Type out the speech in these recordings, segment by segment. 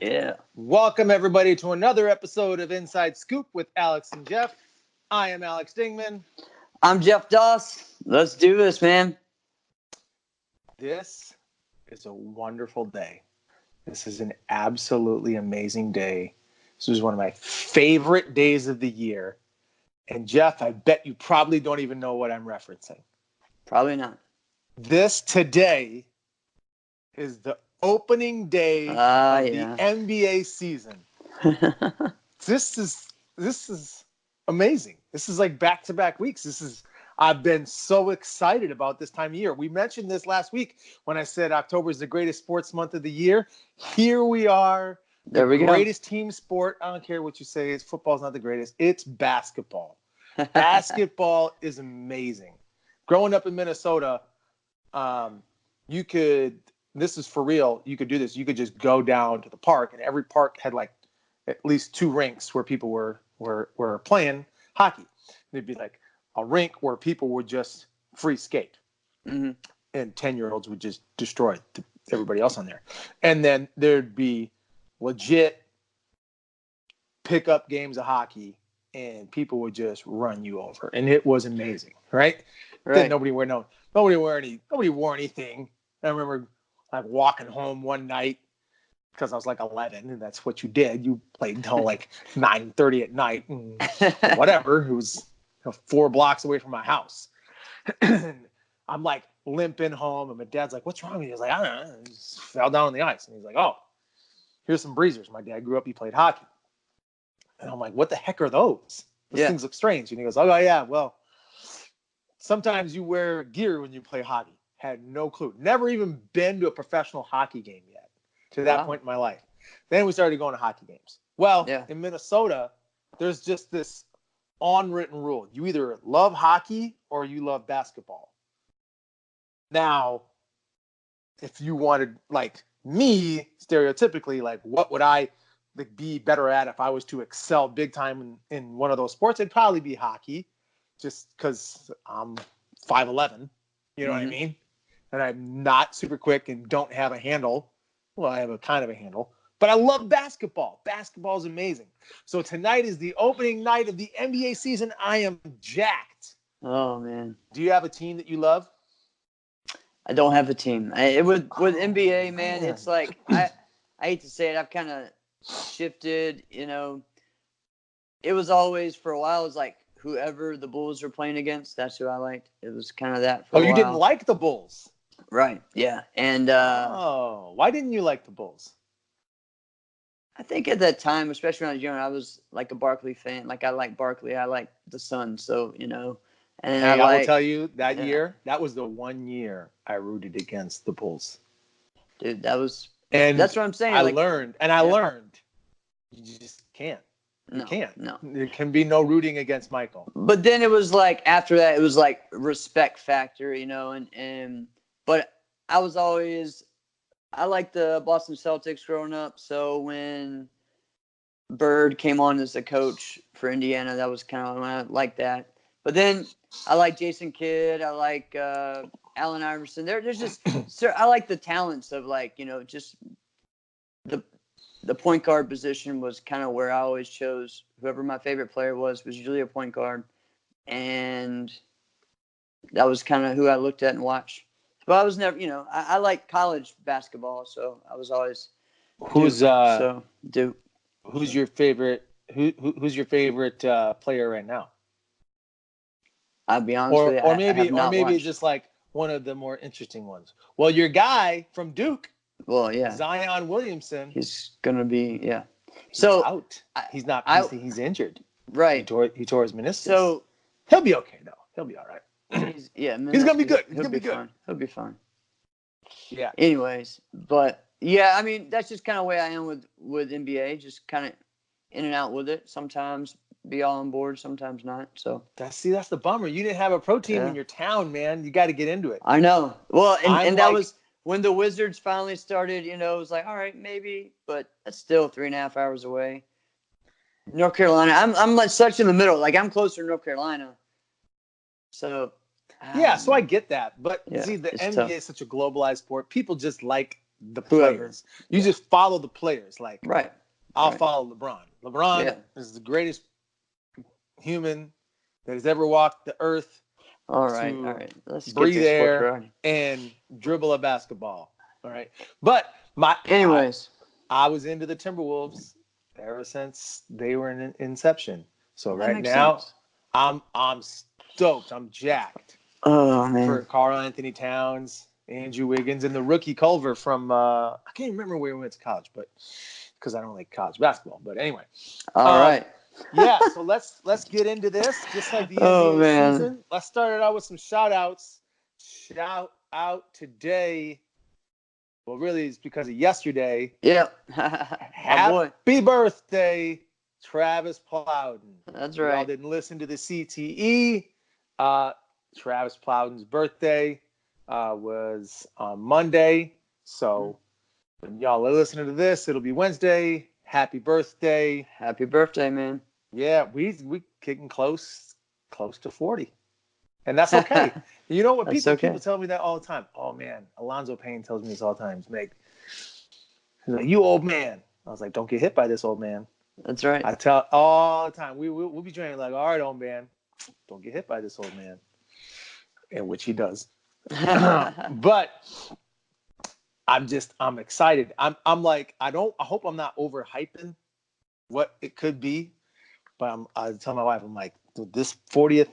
Yeah. Welcome, everybody, to another episode of Inside Scoop with Alex and Jeff. I am Alex Dingman. I'm Jeff Doss. Let's do this, man. This is a wonderful day. This is an absolutely amazing day. This is one of my favorite days of the year. And Jeff, I bet you probably don't even know what I'm referencing. Probably not. This today is the opening day of the NBA season. This is amazing. This is like back-to-back weeks. I've been so excited about this time of year. We mentioned this last week when I said October is the greatest sports month of the year. Here we are. There we go. Greatest team sport. I don't care what you say. Football's not the greatest. It's basketball. Basketball is amazing. Growing up in Minnesota, this is for real. You could do this. You could just go down to the park, and every park had like at least two rinks where people were playing hockey. There'd be like a rink where people would just free skate, and 10-year-olds would just destroy everybody else on there. And then there'd be legit pickup games of hockey, and people would just run you over, and it was amazing, right? Then nobody wore anything. I remember like walking home one night because I was like 11, and that's what you did. You played until like 9:30 at night, and whatever. It was 4 blocks away from my house. And I'm like limping home, and my dad's like, "What's wrong with you?" I was like, "I don't know. I just fell down on the ice." And he's like, "Oh, here's some breezers." My dad grew up, he played hockey. And I'm like, "What the heck are those? Those things look strange." And he goes, "Oh, yeah, well, sometimes you wear gear when you play hockey." Had no clue. Never even been to a professional hockey game yet to that point in my life. Then we started going to hockey games. Well, in Minnesota, there's just this unwritten rule. You either love hockey or you love basketball. Now, if you wanted, like me, stereotypically, like what would I be better at if I was to excel big time in one of those sports? It'd probably be hockey, just because I'm 5'11". You know what I mean? And I'm not super quick and don't have a handle. Well, I have a kind of a handle. But I love basketball. Basketball is amazing. So tonight is the opening night of the NBA season. I am jacked. Oh, man. Do you have a team that you love? I don't have a team. With NBA, man, it's like, I hate to say it, I've kind of shifted, It was always, for a while, it was like whoever the Bulls were playing against, that's who I liked. It was kind of that for a while. You didn't like the Bulls? Right, yeah. And why didn't you like the Bulls? I think at that time, especially when I was young, I was like a Barkley fan. Like, I like Barkley. I like the Suns, so, And I will tell you, that year, that was the one year I rooted against the Bulls. Dude, that's what I'm saying. I learned. You just can't. You can't. No. There can be no rooting against Michael. But then it was like, after that, it was like respect factor, but I was always, I liked the Boston Celtics growing up. So when Bird came on as a coach for Indiana, that was kind of when I liked that. But then I like Jason Kidd. I like Allen Iverson. There's just, I like the talents of just the point guard position was kind of where I always chose. Whoever my favorite player was usually a point guard. And that was kind of who I looked at and watched. But I was never, I like college basketball, so I was always Duke. Who's your favorite? Who's your favorite player right now? I'll be honest with you. Or maybe just like one of the more interesting ones. Well, your guy from Duke. Well, yeah. Zion Williamson. He's gonna be He's out. He's not. He's injured. Right. He tore his meniscus. So he'll be okay though. He'll be all right. He's gonna be good. He'll be good. Fine. He'll be fine. Yeah. Anyways, but yeah, I mean that's just kind of the way I am with NBA. Just kind of in and out with it. Sometimes be all on board, sometimes not. So that's the bummer. You didn't have a pro team in your town, man. You got to get into it. I know. Well, and that was when the Wizards finally started. It was like, all right, maybe, but that's still 3.5 hours away. North Carolina. I'm like such in the middle. Like I'm closer to North Carolina. So so I get that, but see, the NBA is such a globalized sport. People just like the Whoever. players. You just follow the players. Like, Right. I'll follow LeBron. LeBron Yeah. is the greatest human that has ever walked the earth All right. to All right. Let's get breathe to sports air variety. and dribble a basketball. All right. But Anyways, I was into the Timberwolves ever since they were in inception. So well, that right makes now, sense. I'm stoked. I'm jacked Oh man. for Karl Anthony Towns, Andrew Wiggins, and the rookie Culver from I can't remember where we went to college, but because I don't like college basketball. But anyway, All right. yeah. So let's get into this, just like the Oh NBA man. season. Let's start it out with some shout outs. Shout out today. Well, really, it's because of yesterday. Yep. Happy birthday, Travis Plowden. That's Y'all right. didn't listen to the CTE. Travis Plowden's birthday was on Monday. So when y'all are listening to this, it'll be Wednesday. Happy birthday. Happy birthday, man. Yeah, we kicking close to 40. And that's okay. You know what? That's People okay. tell me that all the time. Oh, man. Alonzo Payne tells me this all the time. He's like, you old man. I was like, don't get hit by this, old man. That's right. I tell all the time. We'll be training like, all right, old man. Don't get hit by this, old man. And which he does. But I'm excited. I'm like, I hope I'm not overhyping what it could be. But I tell my wife, I'm like, this 40th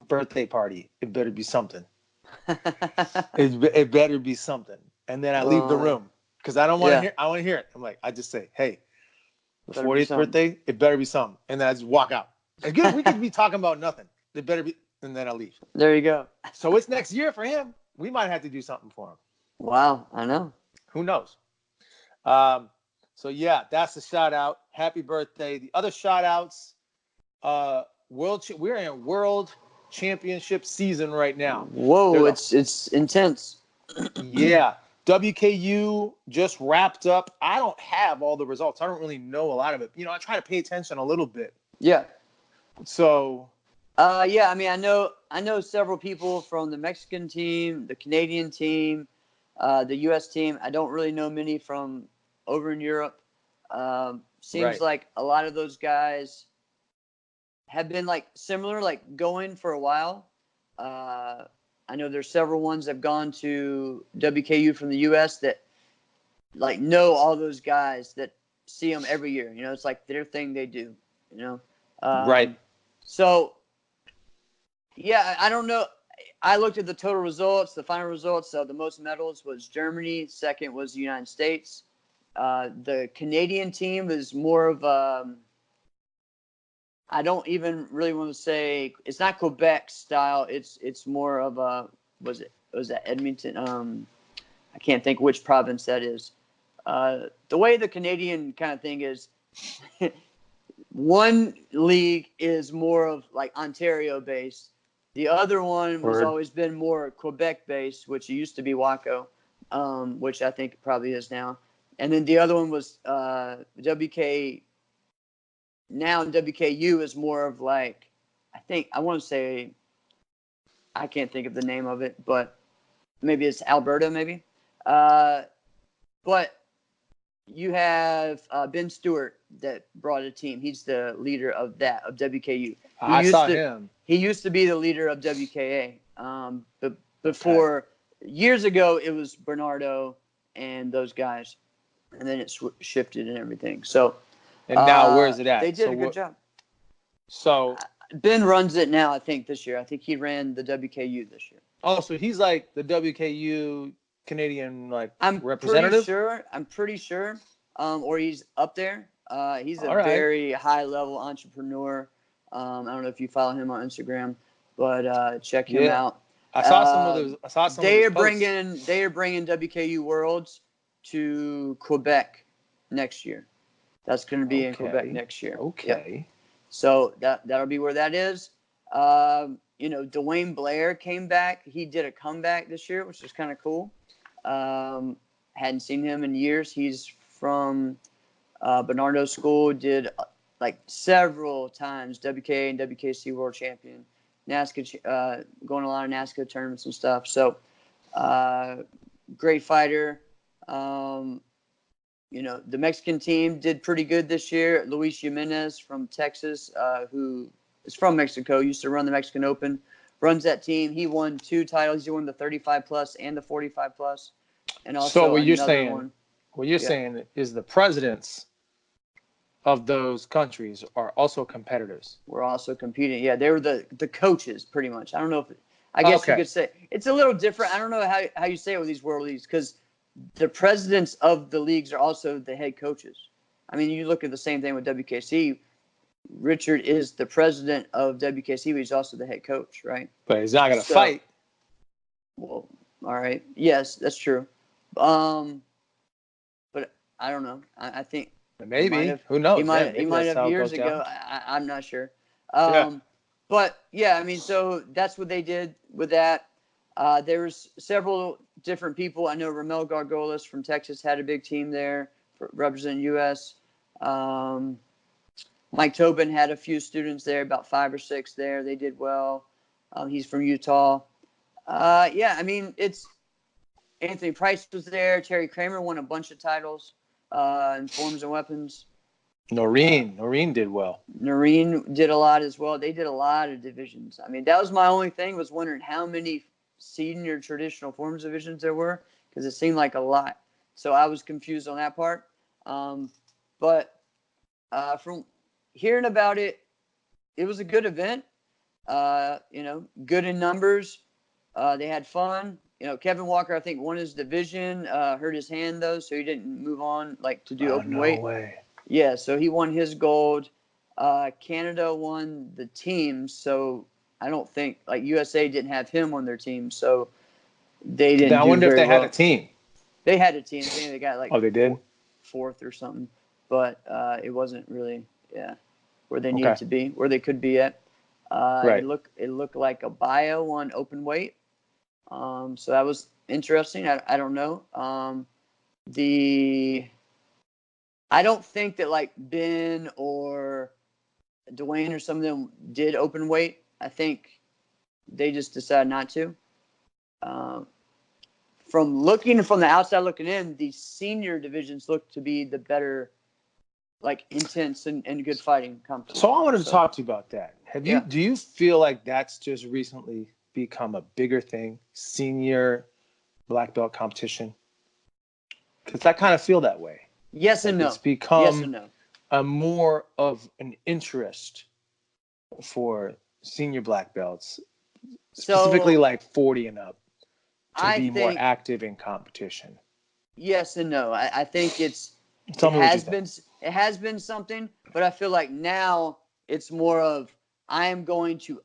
birthday party, it better be something. It better be something. And then I leave the room because I don't want to hear. I want to hear it. I'm like, I just say, hey, the 40th birthday, it better be something. And then I just walk out. Again, we could be talking about nothing. It better be, and then I leave. There you go. So it's next year for him. We might have to do something for him. Wow, I know. Who knows? So yeah, that's the shout out. Happy birthday. The other shout outs, we're in World Championship season right now. Whoa, it's intense. Yeah. WKU just wrapped up. I don't have all the results. I don't really know a lot of it. I try to pay attention a little bit. Yeah. So. Yeah. I mean, I know several people from the Mexican team, the Canadian team, the U.S. team. I don't really know many from over in Europe. Seems like a lot of those guys have been like similar, like going for a while. I know there's several ones that have gone to WKU from the U.S. that like know all those guys that see them every year. It's like their thing they do. Right. So, yeah, I don't know. I looked at the total results, the final results. So the most medals was Germany. Second was the United States. The Canadian team is more of I don't even really want to say it's not Quebec style. It's more of a was that Edmonton? I can't think which province that is. The way the Canadian kind of thing is, one league is more of like Ontario based. The other one was always been more Quebec based, which used to be Waco, which I think it probably is now. And then the other one was WK. Now WKU is more of like, I want to say, I can't think of the name of it, but maybe it's Alberta, maybe. But you have Ben Stewart that brought a team. He's the leader of WKU. I saw him. He used to be the leader of WKA. But before, years ago, it was Bernardo and those guys. And then it shifted and everything. So. And now where's it at? They did a good job. So Ben runs it now, I think, this year. I think he ran the WKU this year. Oh, so he's like the WKU Canadian representative? I'm pretty sure. Or he's up there. He's a very high level entrepreneur. I don't know if you follow him on Instagram, but check him out. I saw some of those. They are bringing WKU Worlds to Quebec next year. That's going to be in Quebec next year. Okay. Yep. So that'll be where that is. Dwayne Blair came back. He did a comeback this year, which is kind of cool. Hadn't seen him in years. He's from Bernardo School. Did like several times WKA and WKC World Champion. NASCAR, going a lot of NASCAR tournaments and stuff. So great fighter. The Mexican team did pretty good this year. Luis Jimenez from Texas, who is from Mexico, used to run the Mexican Open, runs that team. He won 2 titles. He won the 35 plus and the 45 plus, and also So what you're Yeah. saying is the presidents of those countries are also competitors. We're also competing. Yeah, they were the coaches pretty much. I don't know if I guess you could say it's a little different. I don't know how you say it with these world leagues because the presidents of the leagues are also the head coaches. I mean, you look at the same thing with WKC. Richard is the president of WKC, but he's also the head coach, right? But he's not going to fight. Well, all right. Yes, that's true. But I don't know. I think maybe. Who knows? He might have years ago. I'm not sure. But yeah, I mean, so that's what they did with that. There was several different people. I know Ramel Gargolas from Texas had a big team there representing U.S. Mike Tobin had a few students there, about 5 or 6 there. They did well. He's from Utah. Yeah, I mean, it's Anthony Price was there. Terry Kramer won a bunch of titles in forms and weapons. Noreen did well. Noreen did a lot as well. They did a lot of divisions. I mean, that was my only thing, was wondering how many senior traditional forms divisions there were, because it seemed like a lot. So I was confused on that part. But from hearing about it, it was a good event. Good in numbers. They had fun. Kevin Walker, I think, won his division, hurt his hand, though, so he didn't move on to do open weight. No way. Yeah, so he won his gold. Canada won the team, so I don't think USA didn't have him on their team, so they didn't. I wonder if they had a team. They had a team. I think they got they did? 4th or something, but it wasn't really where they needed to be, where they could be at. Right. It looked like a bio won open weight, so that was interesting. I don't know. I don't think that Ben or Dwayne or some of them did open weight. I think they just decided not to. From the outside looking in, the senior divisions look to be the better, intense and good fighting competition. So I wanted to talk to you about that. Do you feel like that's just recently become a bigger thing, senior black belt competition? Because I kind of feel that way. Yes and no. It's become a more of an interest for senior black belts, specifically 40 and up, to be more active in competition. Yes and no. I think it has been something, but I feel like now it's more of I'm going to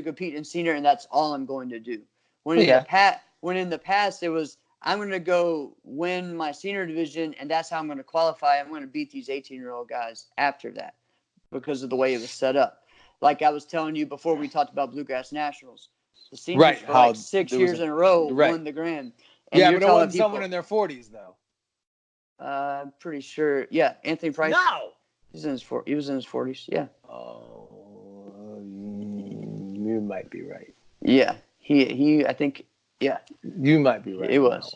compete in senior, and that's all I'm going to do. When in the past it was, I'm going to go win my senior division, and that's how I'm going to qualify. I'm going to beat these 18-year-old guys after that because of the way it was set up. Like I was telling you before, we talked about Bluegrass Nationals. The seniors for 6 years in a row won the Grand. And but it wasn't someone in their 40s, though. I'm pretty sure. Yeah, Anthony Price. No! He was in his 40s, yeah. Oh, you might be right. Yeah, I think, yeah. You might be right. It was.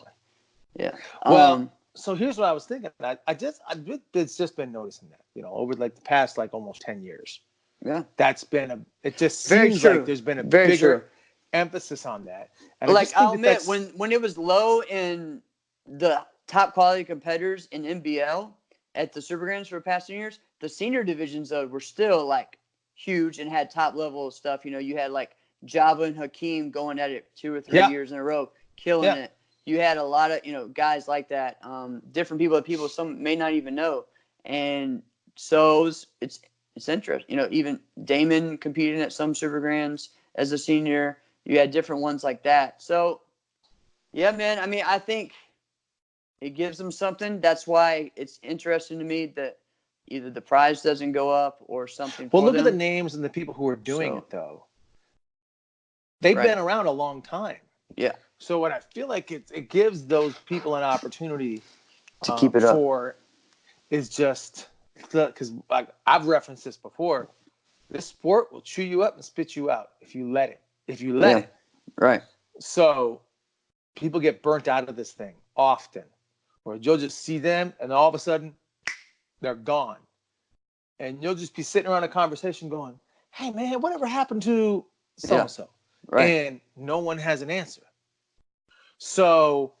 Yeah. Well, so here's what I was thinking. It's just been noticing that, over the past almost 10 years. Yeah. It just seems like there's been a bigger emphasis on that. And I'll admit, when it was low in the top quality competitors in NBL at the Super Grands for the past 10 years, the senior divisions were still huge and had top level stuff. You had Java and Hakeem going at it 2 or 3 years in a row, killing it. You had a lot of guys like that, different people that some may not even know, and so it's interesting. Even Damon competing at some Super Grands as a senior. You had different ones like that. So yeah, man. I mean, I think it gives them something. That's why it's interesting to me that either the prize doesn't go up or something. Well, look at the names and the people who are doing it, though. They've been around a long time. Yeah. So what I feel like it gives those people an opportunity to keep it up. Is just because I've referenced this before. This sport will chew you up and spit you out if you let it. If you let it. Right. So people get burnt out of this thing. often, where you'll just see them and all of a sudden they're gone. And you'll just be sitting around a conversation going, hey, man, whatever happened to so-and-so? Right. And no one has an answer. So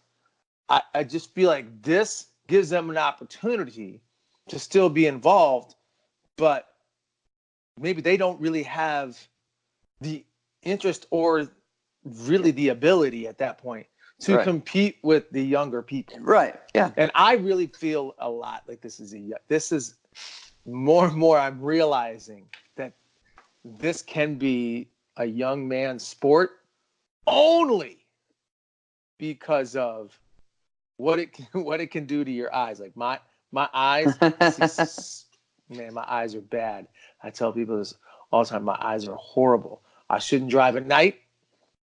I just feel like this gives them an opportunity to still be involved, but maybe they don't really have the interest or really the ability at that point to compete with the younger people. Right. Yeah. And I really feel a lot like this is more and more I'm realizing that this can be a young man's sport only because of what it can do to your eyes. Like my eyes, man, my eyes are bad. I tell people this all the time. My eyes are horrible. I shouldn't drive at night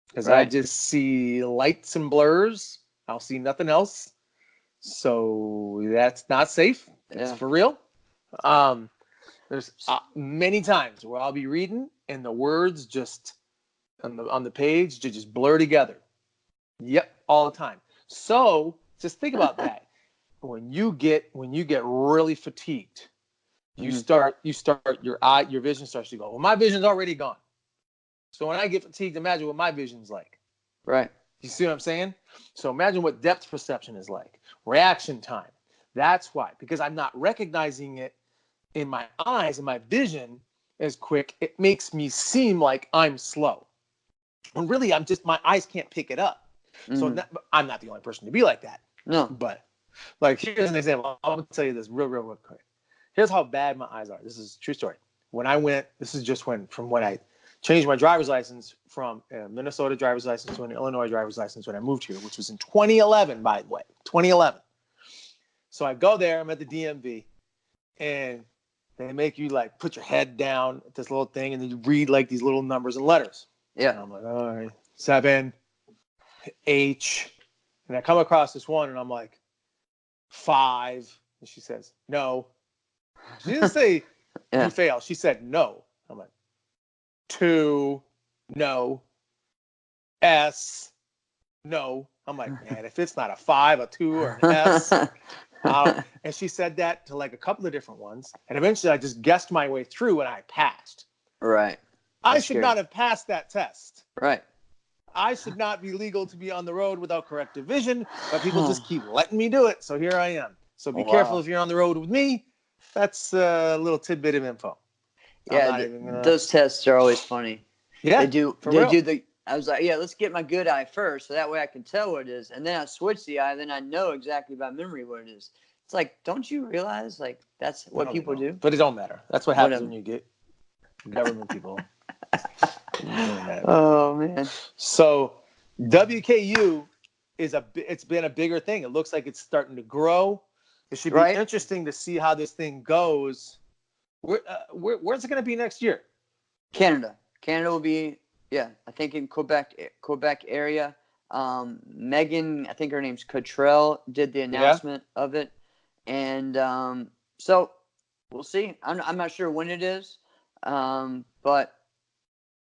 because I just see lights and blurs. I'll see nothing else. So that's not safe. That's for real. There's many times where I'll be reading and the words just on the page just blur together. Yep, all the time. So just think about that. When you get really fatigued, you start your vision starts to go. Well, my vision's already gone. So when I get fatigued, imagine what my vision's like. Right. You see what I'm saying? So imagine what depth perception is like. Reaction time. That's why, because I'm not recognizing it in my eyes and my vision as quick, it makes me seem like I'm slow. When really my eyes can't pick it up. So I'm not the only person to be like that. No. But like, here's an example. I'm going to tell you this real quick. Here's how bad my eyes are. This is a true story. When I changed my driver's license from a Minnesota driver's license to an Illinois driver's license when I moved here, which was in 2011, by the way, 2011. So I go there, I'm at the DMV, and they make you like put your head down at this little thing, and then you read like these little numbers and letters. Yeah. And I'm like, all right, 7, H. And I come across this one, and I'm like, 5. And she says, no. She didn't say you fail. She said no. I'm like, 2, no. S, no. I'm like, man, if it's not a 5, a 2, or an S. And she said that to like a couple of different ones. And eventually I just guessed my way through and I passed. Right. I should not have passed that test. Right. I should not be legal to be on the road without corrective vision, but people just keep letting me do it. So here I am. So be careful if you're on the road with me. That's a little tidbit of info. Yeah, those tests are always funny. Yeah, I was like, let's get my good eye first, so that way I can tell what it is. And then I switch the eye, then I know exactly by memory what it is. It's like, don't you realize, like, that's what people do? But it don't matter. That's what happens when you get government people. Oh, man. So WKU it's been a bigger thing. It looks like it's starting to grow. It should be interesting to see how this thing goes. Where's it going to be next year? Canada will be, I think in Quebec area. Megan, I think her name's Cottrell, did the announcement of it. And so we'll see. I'm not sure when it is, but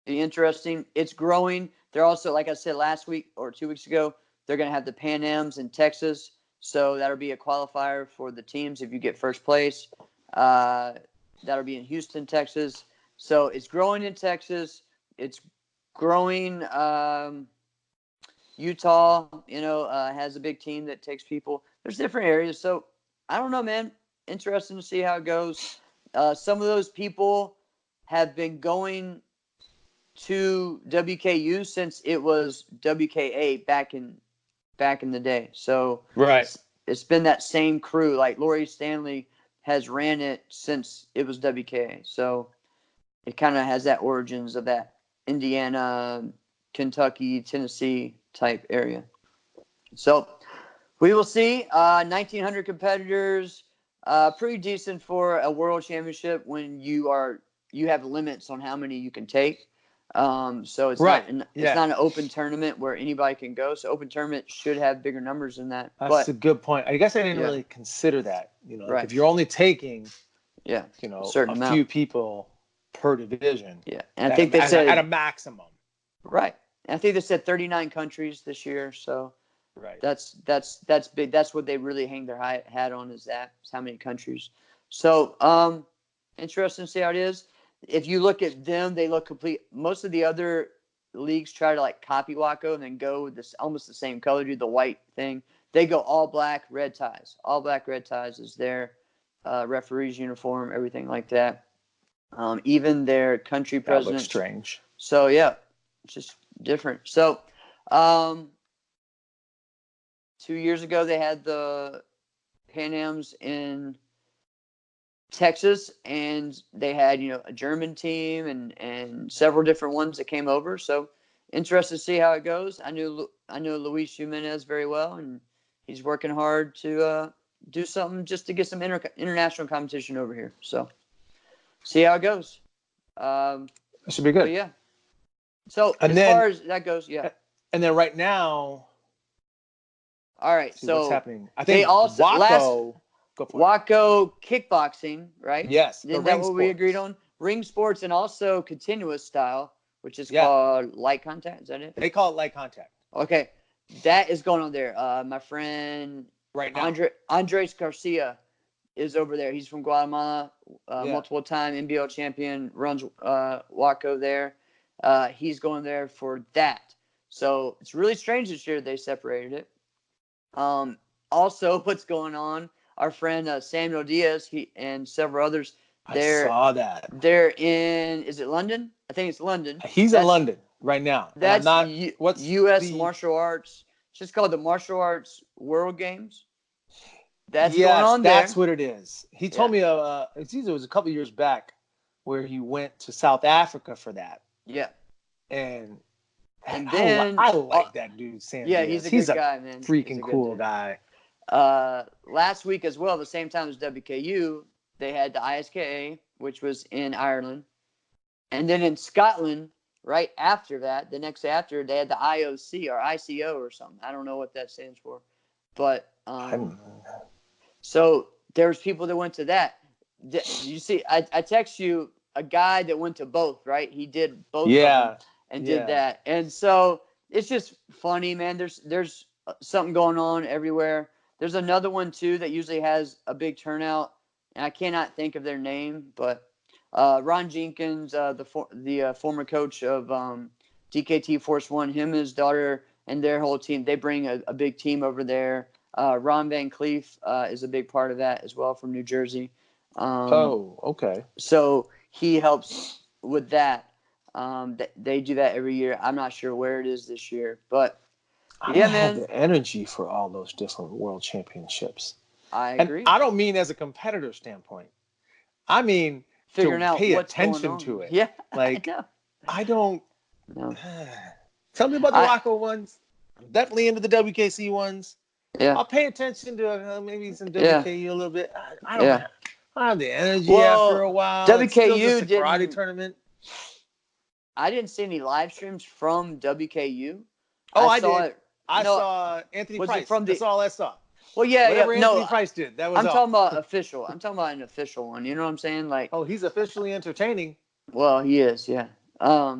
be interesting. It's growing. They're also, like I said last week or 2 weeks ago, they're going to have the Pan Ams in Texas. So that'll be a qualifier for the teams if you get first place. That'll be in Houston, Texas. So it's growing in Texas. It's growing. Utah, has a big team that takes people. There's different areas. So I don't know, man. Interesting to see how it goes. Some of those people have been going to WKU since it was WKA back in the day. So it's been that same crew. Like Lori Stanley has ran it since it was WKA. So it kind of has that origins of that Indiana, Kentucky, Tennessee type area. So we will see. 1,900 competitors, pretty decent for a world championship when you have limits on how many you can take. So it's not an open tournament where anybody can go. So open tournament should have bigger numbers than that. That's a good point. I guess I didn't really consider that. Like if you're only taking, a few people per division. Yeah, and I think they said at a maximum. Right. And I think they said 39 countries this year. So Right. That's big. That's what they really hang their hat on, is that. It's how many countries. So, interesting to see how it is. If you look at them, they look complete. Most of the other leagues try to like copy Waco and then go with this almost the same color, do the white thing. They go all black, red ties. All black, red ties is their referee's uniform, everything like that. Even their country That looks presidents. strange. So yeah, it's just different. So, 2 years ago they had the Pan Ams in Texas, and they had a German team and several different ones that came over. So interested to see how it goes. I know Luis Jimenez very well, and he's working hard to do something just to get some international competition over here. So see how it goes. It should be good. But yeah. So and as then, far as that goes, yeah. And then right now, All right. see so what's happening. I think they also Waco. Go for it. Waco kickboxing, right? Yes, Isn't that what we agreed on? Ring sports, and also continuous style, which is called light contact. Is that it? They call it light contact. Okay, that is going on there. My friend right now, Andres Garcia is over there. He's from Guatemala, multiple-time NBL champion, runs Waco there. He's going there for that. So it's really strange this year they separated it. Also, what's going on? Our friend Samuel Diaz, and several others. I saw that. They're in. Is it London? I think it's London. He's in London right now. That's what's U.S. martial arts. It's just called the Martial Arts World Games. That's going on there. That's what it is. He told me it was a couple of years back where he went to South Africa for that. Yeah. And then I like that dude, Sam. Yeah, Diaz. he's a good guy, man. Freaking cool guy. Last week as well, the same time as WKU, they had the ISKA, which was in Ireland. And then in Scotland, right after that, the next after, they had the IOC or ICO or something. I don't know what that stands for. But so there's people that went to that. You see, I text you a guy that went to both, right? He did both of them and did that. And so it's just funny, man. There's something going on everywhere. There's another one, too, that usually has a big turnout. And I cannot think of their name, but Ron Jenkins, the former coach of DKT Force One, him and his daughter and their whole team, they bring a big team over there. Ron Van Cleef is a big part of that as well, from New Jersey. Okay. So he helps with that. They do that every year. I'm not sure where it is this year, but I don't have the energy for all those different world championships. I agree. And I don't mean as a competitor standpoint. I mean figuring out pay what's attention going on. to it. Yeah, like I don't. No. Tell me about the Waco ones. I'm definitely into the WKC ones. Yeah, I'll pay attention to maybe some WKU a little bit. I don't have the energy after a while. WKU it's still just a karate tournament. I didn't see any live streams from WKU. Oh, I did. I saw Anthony Price. That's all I saw. Well, Whatever Anthony Price did, that was I'm talking about official. I'm talking about an official one. You know what I'm saying? Like, oh, he's officially entertaining. Well, he is, yeah. I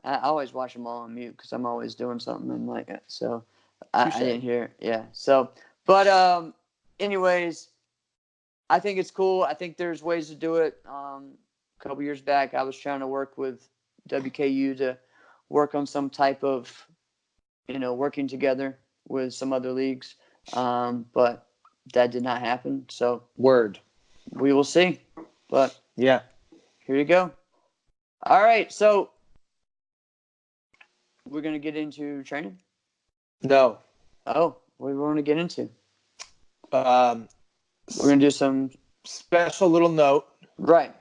always watch them all on mute because I'm always doing something and like that. So I didn't hear. Yeah. So, but anyways, I think it's cool. I think there's ways to do it. A couple years back, I was trying to work with WKU to work on some type of, working together with some other leagues. But that did not happen. So we will see. But yeah, here you go. All right. So we're going to get into training? No. Oh, what do we want to get into? We're going to do some special little note. Right.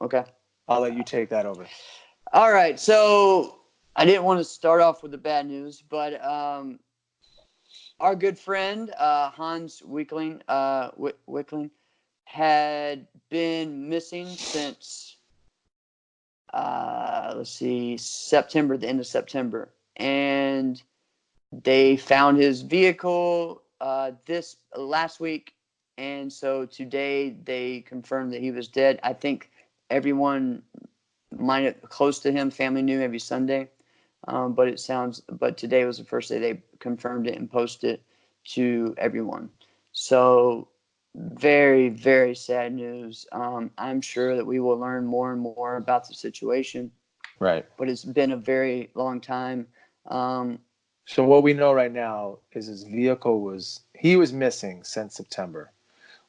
Okay. I'll let you take that over. All right. So I didn't want to start off with the bad news, but our good friend Hans Wikkeling, Wikkeling had been missing since September, the end of September, and they found his vehicle this last week, and so today they confirmed that he was dead. I think everyone close to him, family knew maybe Sunday, but today was the first day they confirmed it and posted it to everyone. So very, very sad news. I'm sure that we will learn more and more about the situation. Right. But it's been a very long time. So what we know right now is his vehicle was missing since September.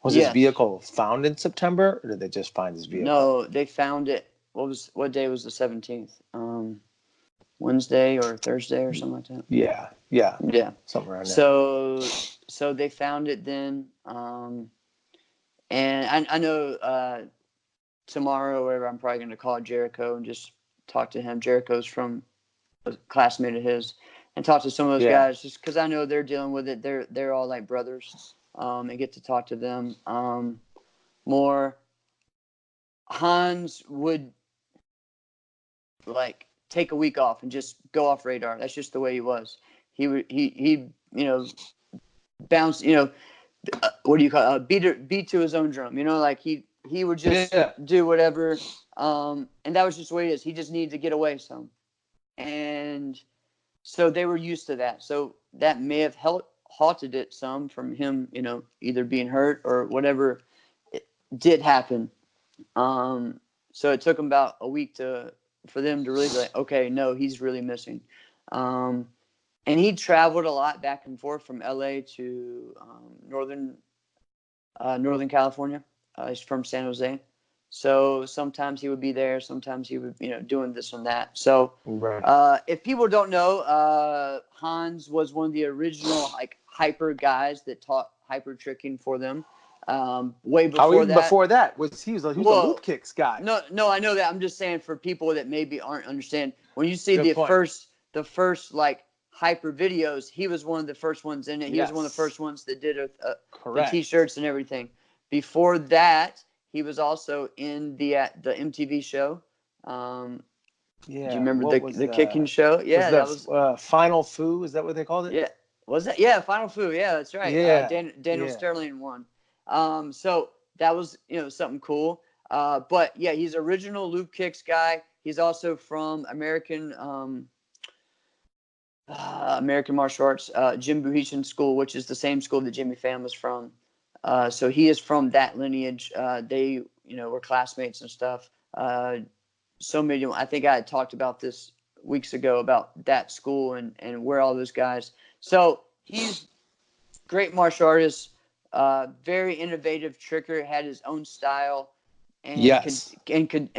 Was his Yes. vehicle found in September, or did they just find his vehicle? No, they found it. What day was the 17th? Wednesday or Thursday or something like that. Yeah. Something around there. So they found it then. And I know tomorrow or whatever, I'm probably going to call Jericho and just talk to him. Jericho's from a classmate of his, and talk to some of those guys, just because I know they're dealing with it. They're all like brothers, and get to talk to them more. Hans would like take a week off and just go off radar. That's just the way he was. He bounce, what do you call it? Beat to his own drum, like he would just do whatever. And that was just the way it is. He just needed to get away some. And so they were used to that. So that may have halted it some from him, either being hurt or whatever it did happen. So it took him about a week for them to really be like, okay, no, he's really missing. And he traveled a lot back and forth from LA to Northern California. He's from San Jose. So sometimes he would be there. Sometimes he would, doing this and that. So if people don't know, Hans was one of the original like hyper guys that taught hyper tricking for them. Way before that. Before that he was a loop kicks guy. No, I know that. I'm just saying for people that maybe aren't understand. When you see the first like hyper videos, he was one of the first ones in it. He was one of the first ones that did the t-shirts and everything. Before that, he was also in the MTV show. Do you remember the kicking show? Yeah, that was Final Foo. Is that what they called it? Yeah, was that? Yeah, Final Foo. Yeah, that's right. Yeah, Daniel Sterling won. So that was something cool. But yeah, he's original loop kicks guy. He's also from American martial arts, Jim Buhishan School, which is the same school that Jimmy Pham was from. So he is from that lineage. They were classmates and stuff. So many. I think I had talked about this weeks ago about that school and where all those guys. So he's great martial artist. Very innovative tricker, had his own style, and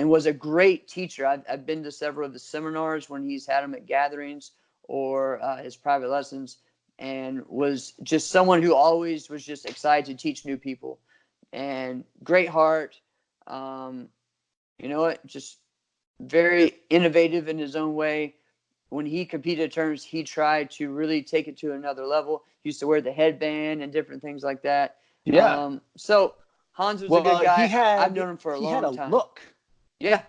was a great teacher. I've been to several of the seminars when he's had them at gatherings or his private lessons, and was just someone who always was just excited to teach new people, and great heart. Just very innovative in his own way. When he competed at tournaments, he tried to really take it to another level. He used to wear the headband and different things like that. Yeah. So Hans was a good guy. I've known him for a long time. He had a look. Yeah.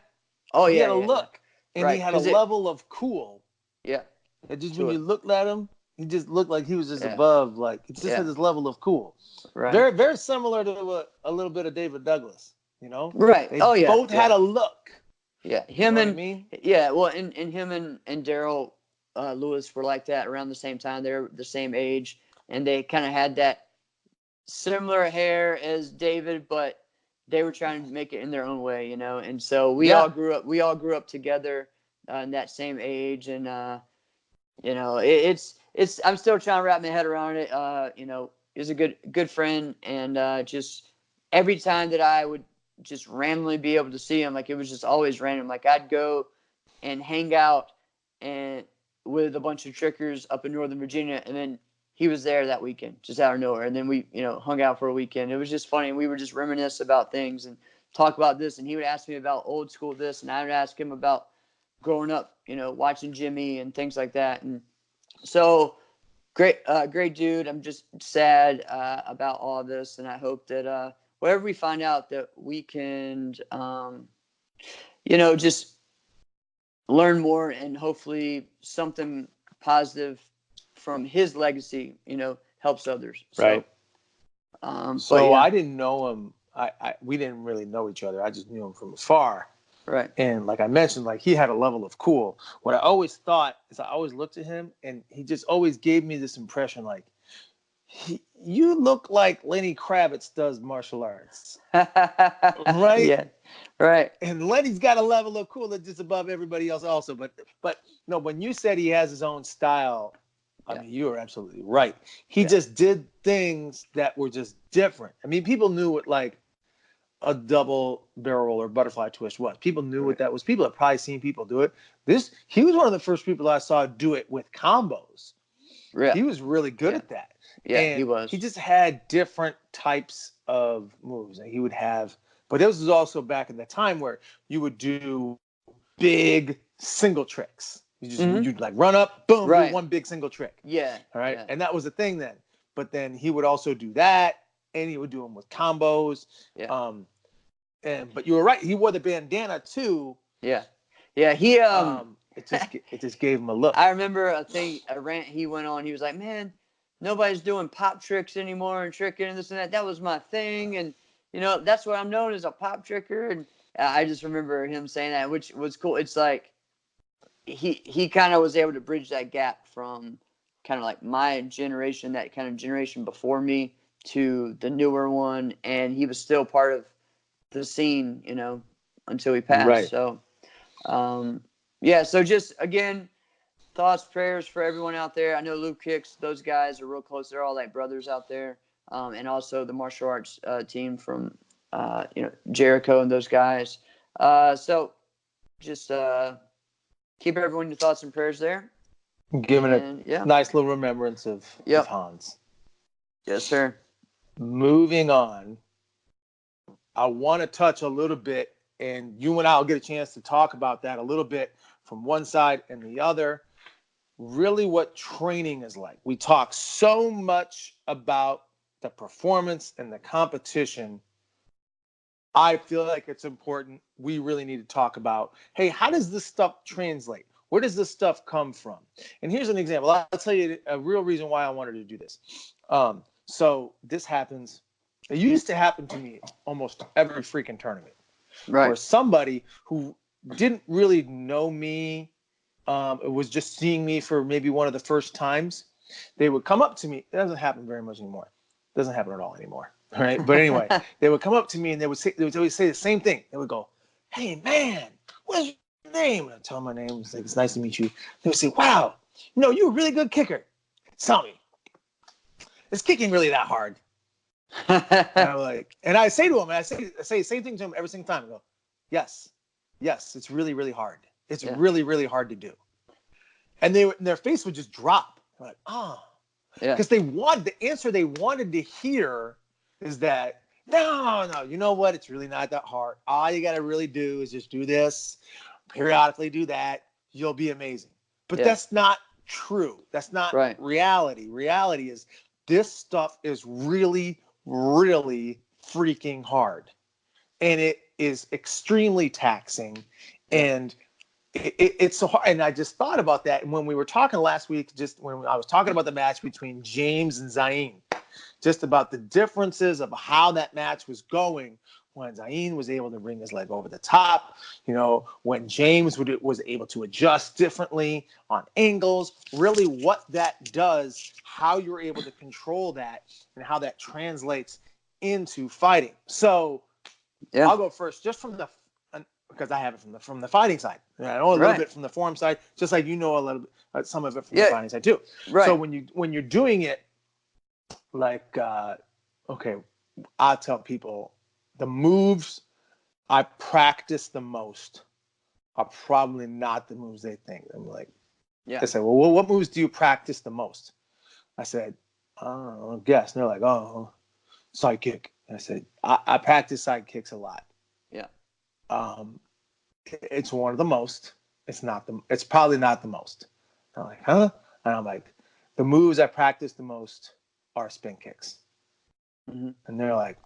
Oh, yeah. He had a look. And he had a level of cool. Yeah. And just when you looked at him, he just looked like he was just above. Like, it just had this level of cool. Right. Very, very similar to a little bit of David Douglas, Right. They both had a look. Yeah, him and Daryl Lewis were like that around the same time. They're the same age, and they kind of had that similar hair as David, but they were trying to make it in their own way, And so we all grew up. We all grew up together in that same age, and it's. I'm still trying to wrap my head around it. He's a good friend, and just every time that I would just randomly be able to see him, like it was just always random. Like I'd go and hang out and with a bunch of trickers up in Northern Virginia, and then he was there that weekend, just out of nowhere. And then we, hung out for a weekend. It was just funny. We would just reminisce about things and talk about this. And he would ask me about old school this, and I would ask him about growing up, watching Jimmy and things like that. And so great dude. I'm just sad about all of this, and I hope that whatever we find out, that we can, just learn more, and hopefully something positive from his legacy, helps others. Right. So I didn't know him. We didn't really know each other. I just knew him from afar. Right. And like I mentioned, like he had a level of cool. What I always thought is I always looked at him and he just always gave me this impression like, you look like Lenny Kravitz does martial arts. Right? Yeah. Right. And Lenny's got a level of cool that's just above everybody else also. But no, when you said he has his own style, I mean, you are absolutely right. He just did things that were just different. I mean, people knew what like a double barrel or butterfly twist was. People knew what that was. People have probably seen people do it. He was one of the first people I saw do it with combos. Yeah. He was really good at that. Yeah, and he was. He just had different types of moves. And he would have, but this was also back in the time where you would do big single tricks. You'd like run up, boom, do one big single trick. Yeah. All right. Yeah. And that was the thing then. But then he would also do that, and he would do them with combos. Yeah. But you were right. He wore the bandana too. Yeah. Yeah. He it just gave him a look. I remember a rant he went on. He was like, "Man, nobody's doing pop tricks anymore and tricking and this and that. That was my thing, and that's what I'm known as, a pop tricker." And I just remember him saying that, which was cool. It's like he kind of was able to bridge that gap from kind of like my generation, that kind of generation before me, to the newer one, and he was still part of the scene, until he passed. Right. So, so just again, thoughts, prayers for everyone out there. I know Luke Kicks, those guys are real close. They're all like brothers out there. And also the martial arts team from, Jericho and those guys. So just keep everyone your thoughts and prayers there. Giving a nice little remembrance of Hans. Yes, sir. Moving on, I want to touch a little bit, and you and I will get a chance to talk about that a little bit from one side and the other. Really what training is like. We talk so much about the performance and the competition. I feel like it's important. We really need to talk about, hey, how does this stuff translate? Where does this stuff come from? And here's an example. I'll tell you a real reason why I wanted to do this. So this happens. It used to happen to me almost every freaking tournament. Right. Where somebody who didn't really know me, it was just seeing me for maybe one of the first times, they would come up to me. It doesn't happen very much anymore. It doesn't happen at all anymore. All right. But anyway, they would come up to me and they would always say the same thing. They would go, "Hey man, what's your name?" And I tell them my name. It's like, "It's nice to meet you." They would say, "Wow, you're a really good kicker. Tell me, is kicking really that hard?" And I'm like, and I say to them, and I say the same thing to them every single time. I go, yes, it's really, really hard. It's really, really hard to do. And their face would just drop. I'm like, oh. Yeah. Because the answer they wanted to hear is that, no, you know what? It's really not that hard. All you got to really do is just do this, periodically do that. You'll be amazing. But that's not true. That's not reality. Reality is this stuff is really, really freaking hard. And it is extremely taxing. And it's so hard. And I just thought about that. And when we were talking last week, just when I was talking about the match between James and Zayn, just about the differences of how that match was going, when Zayn was able to bring his leg over the top, when James was able to adjust differently on angles, really what that does, how you're able to control that, and how that translates into fighting. So I'll go first, just from because I have it from the fighting side. I know a little bit from the form side, just like a little bit, some of it from the fighting side too. Right. So when you're doing it, like, I tell people the moves I practice the most are probably not the moves they think. I'm like, they say, well, what moves do you practice the most? I said, I don't know, guess. And they're like, oh, side kick. And I said, I practice side kicks a lot. Yeah. It's one of the most. It's probably not the most. I'm like, huh? And I'm like, the moves I practice the most are spin kicks. Mm-hmm. And they're like,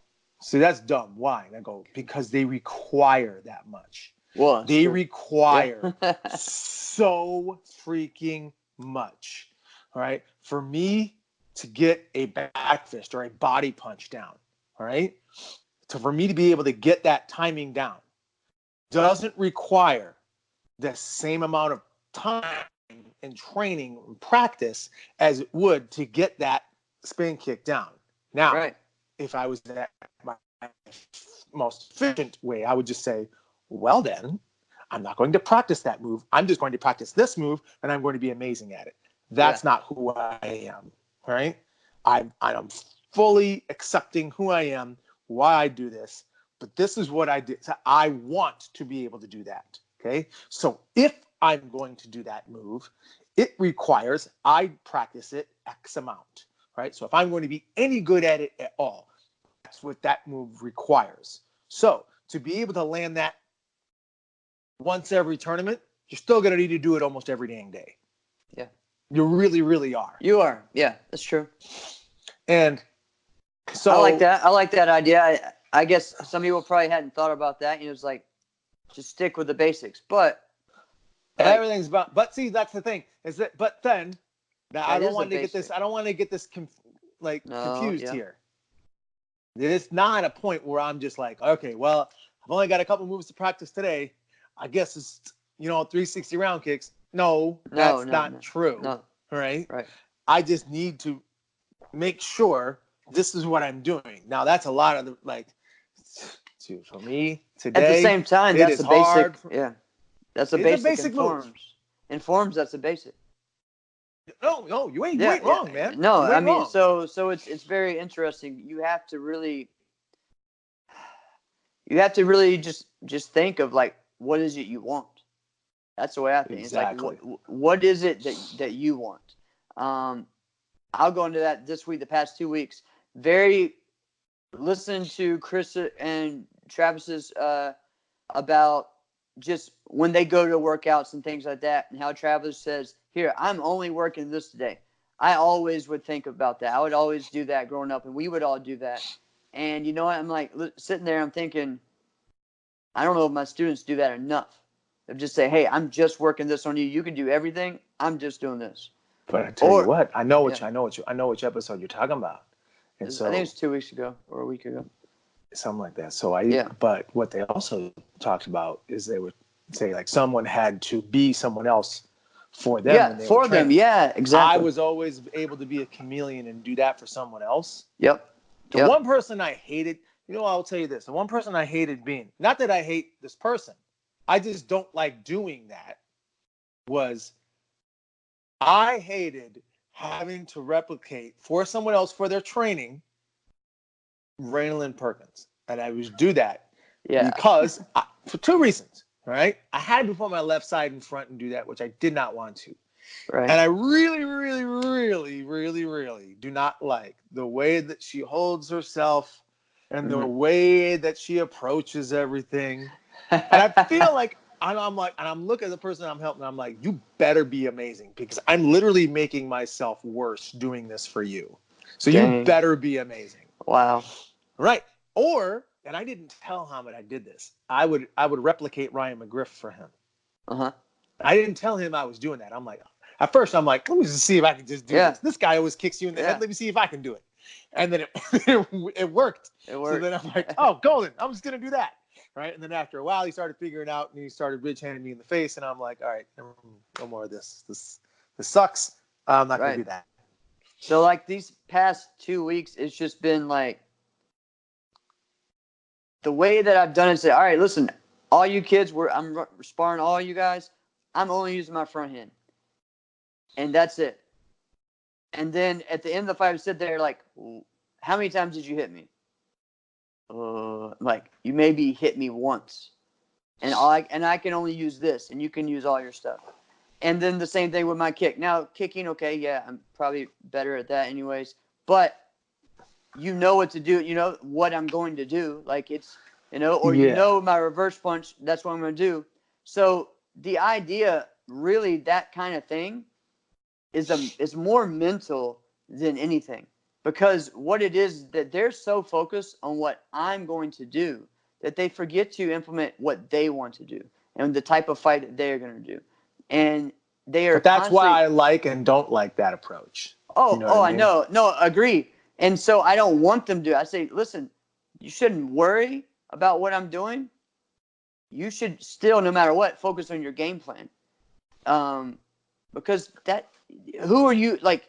see, that's dumb. Why? And I go, because they require that much. Well, they require so freaking much. All right. For me to get a back fist or a body punch down, all right, for me to be able to get that timing down, doesn't require the same amount of time and training and practice as it would to get that spin kick down. Now, Right. if I was at my most efficient way, I would just say, well, then I'm not going to practice that move. I'm just going to practice this move, and I'm going to be amazing at it. That's not who I am, right? I'm fully accepting who I am, why I do this, but this is what I did. So I want to be able to do that, okay? So if I'm going to do that move, it requires I practice it X amount, right? So if I'm going to be any good at it at all, that's what that move requires. So to be able to land that once every tournament, you're still going to need to do it almost every dang day. Yeah. You really, really are. You are. Yeah, that's true. And so I like that. I like that idea. I guess some people probably hadn't thought about that. It's like, just stick with the basics. But like, everything's about. But see, that's the thing. Is that? But then, I don't want to get this. I don't want to get this confused here. It's not a point where I'm just like, okay, well, I've only got a couple moves to practice today. I guess it's 360 round kicks. No, that's not true. No. Right. I just need to make sure this is what I'm doing. Now that's a lot of for me today. At the same time, that's a basic. That's a basic in move. forms. In forms, that's a basic. No, you ain't wrong, man. No, I mean, wrong. so it's very interesting. You have to really just think of like, what is it you want? That's the way I think. Exactly. It's like, what is it that you want? I'll go into that this week, the past 2 weeks. Listen to Chris and Travis's about just when they go to workouts and things like that, and how Travis says, here, I'm only working this today. I always would think about that. I would always do that growing up, and we would all do that. And you know what? I'm like sitting there, I'm thinking, I don't know if my students do that enough. They just say, hey, I'm just working this on you. You can do everything. I'm just doing this. But I tell you what, I know which episode you're talking about. And so I think it's 2 weeks ago or a week ago. Something like that. So but what they also talked about is they would say like someone had to be someone else for them. Yeah, for them. Yeah, exactly. I was always able to be a chameleon and do that for someone else. Yep. The one person I hated, I'll tell you this. The one person I hated being, not that I hate this person, I just don't like doing that, was I hated having to replicate for someone else for their training Raylan Perkins. And I would do that because for two reasons, right? I had to put my left side in front and do that, which I did not want to. Right. And I really, really, really, really, really do not like the way that she holds herself and the way that she approaches everything. And I feel like I'm looking at the person I'm helping. I'm like, you better be amazing because I'm literally making myself worse doing this for you. So you better be amazing. Wow. Right. And I didn't tell Hamid I did this. I would replicate Ryan McGriff for him. Uh-huh. I didn't tell him I was doing that. At first I'm like, let me just see if I can just do this. This guy always kicks you in the head. Let me see if I can do it. And then it worked. So then I'm like, oh, golden. I'm just going to do that. Right. And then after a while, he started figuring out and he started bridge handing me in the face. And I'm like, all right, no more of this. This sucks. I'm not going to do that. So like these past 2 weeks, it's just been like the way that I've done it. Say, all right, listen, all you kids, I'm sparring all you guys. I'm only using my front hand. And that's it. And then at the end of the fight, I sit there like, how many times did you hit me? Like you maybe hit me once, and I can only use this, and you can use all your stuff. And then the same thing with my kick. Now kicking, okay, I'm probably better at that anyways. But you know what to do. You know what I'm going to do. Like it's you know my reverse punch. That's what I'm going to do. So the idea, really, that kind of thing, is more mental than anything. Because what it is that they're so focused on what I'm going to do that they forget to implement what they want to do and the type of fight that they're going to do. And they are. But that's why I like and don't like that approach. I know. No, agree. And so I don't want them to. I say, listen, you shouldn't worry about what I'm doing. you should still, no matter what, focus on your game plan. Because who are you, like,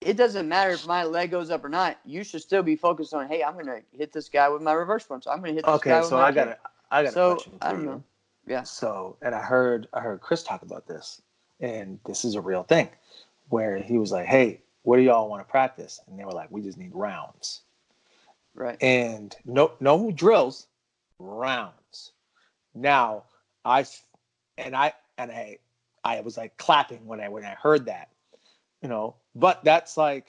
it doesn't matter if my leg goes up or not. You should still be focused on, hey, I'm going to hit this guy with my reverse punch. I'm going to hit this guy Okay, with so my I got kick. a question I for don't you. know. Yeah. So, and I heard Chris talk about this, and this is a real thing, where he was like, "Hey, what do y'all want to practice?" And they were like, "We just need rounds." Right. And no drills, rounds. Now, I and I was like clapping when I heard that, But that's like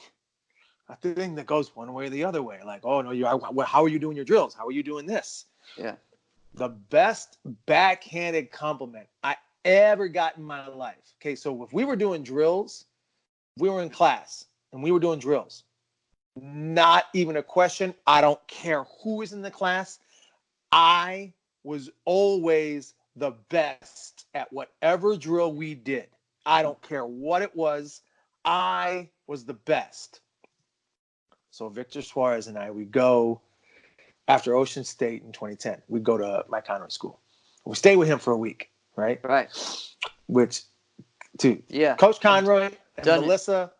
a thing that goes one way or the other way. Like, oh no, how are you doing your drills? How are you doing this? Yeah. The best backhanded compliment I ever got in my life. Okay, so if we were doing drills, we were in class and we were doing drills. Not even a question. I don't care who is in the class. I was always the best at whatever drill we did. I don't care what it was. I was the best. So Victor Suarez and I, we go after Ocean State in 2010. We go to my Conroy school. We stay with him for a week, right? Right. Which, dude, Yeah. Coach Conroy and Done Melissa,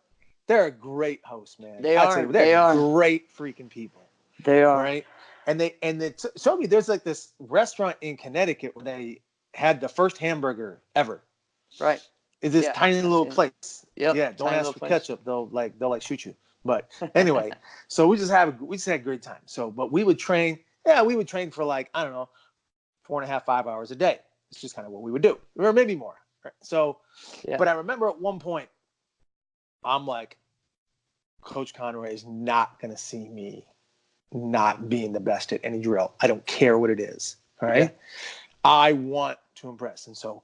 they're a great host, man. They I are. tell you, They they're are. great freaking people. They are. Right? And they showed me there's like this restaurant in Connecticut where they had the first hamburger ever. Right. It's this Yeah, tiny little place. Yep. Yeah, don't Tiny ask little for place. ketchup. They'll shoot you. But anyway, so we just had a great time. So, but we would train. Yeah, we would train for like, I don't know, 4.5, 5 hours a day. It's just kind of what we would do, or maybe more. Right? So, Yeah. but I remember at one point, I'm like, Coach Conroy is not going to see me not being the best at any drill. I don't care what it is. All right. Yeah. I want to impress. And so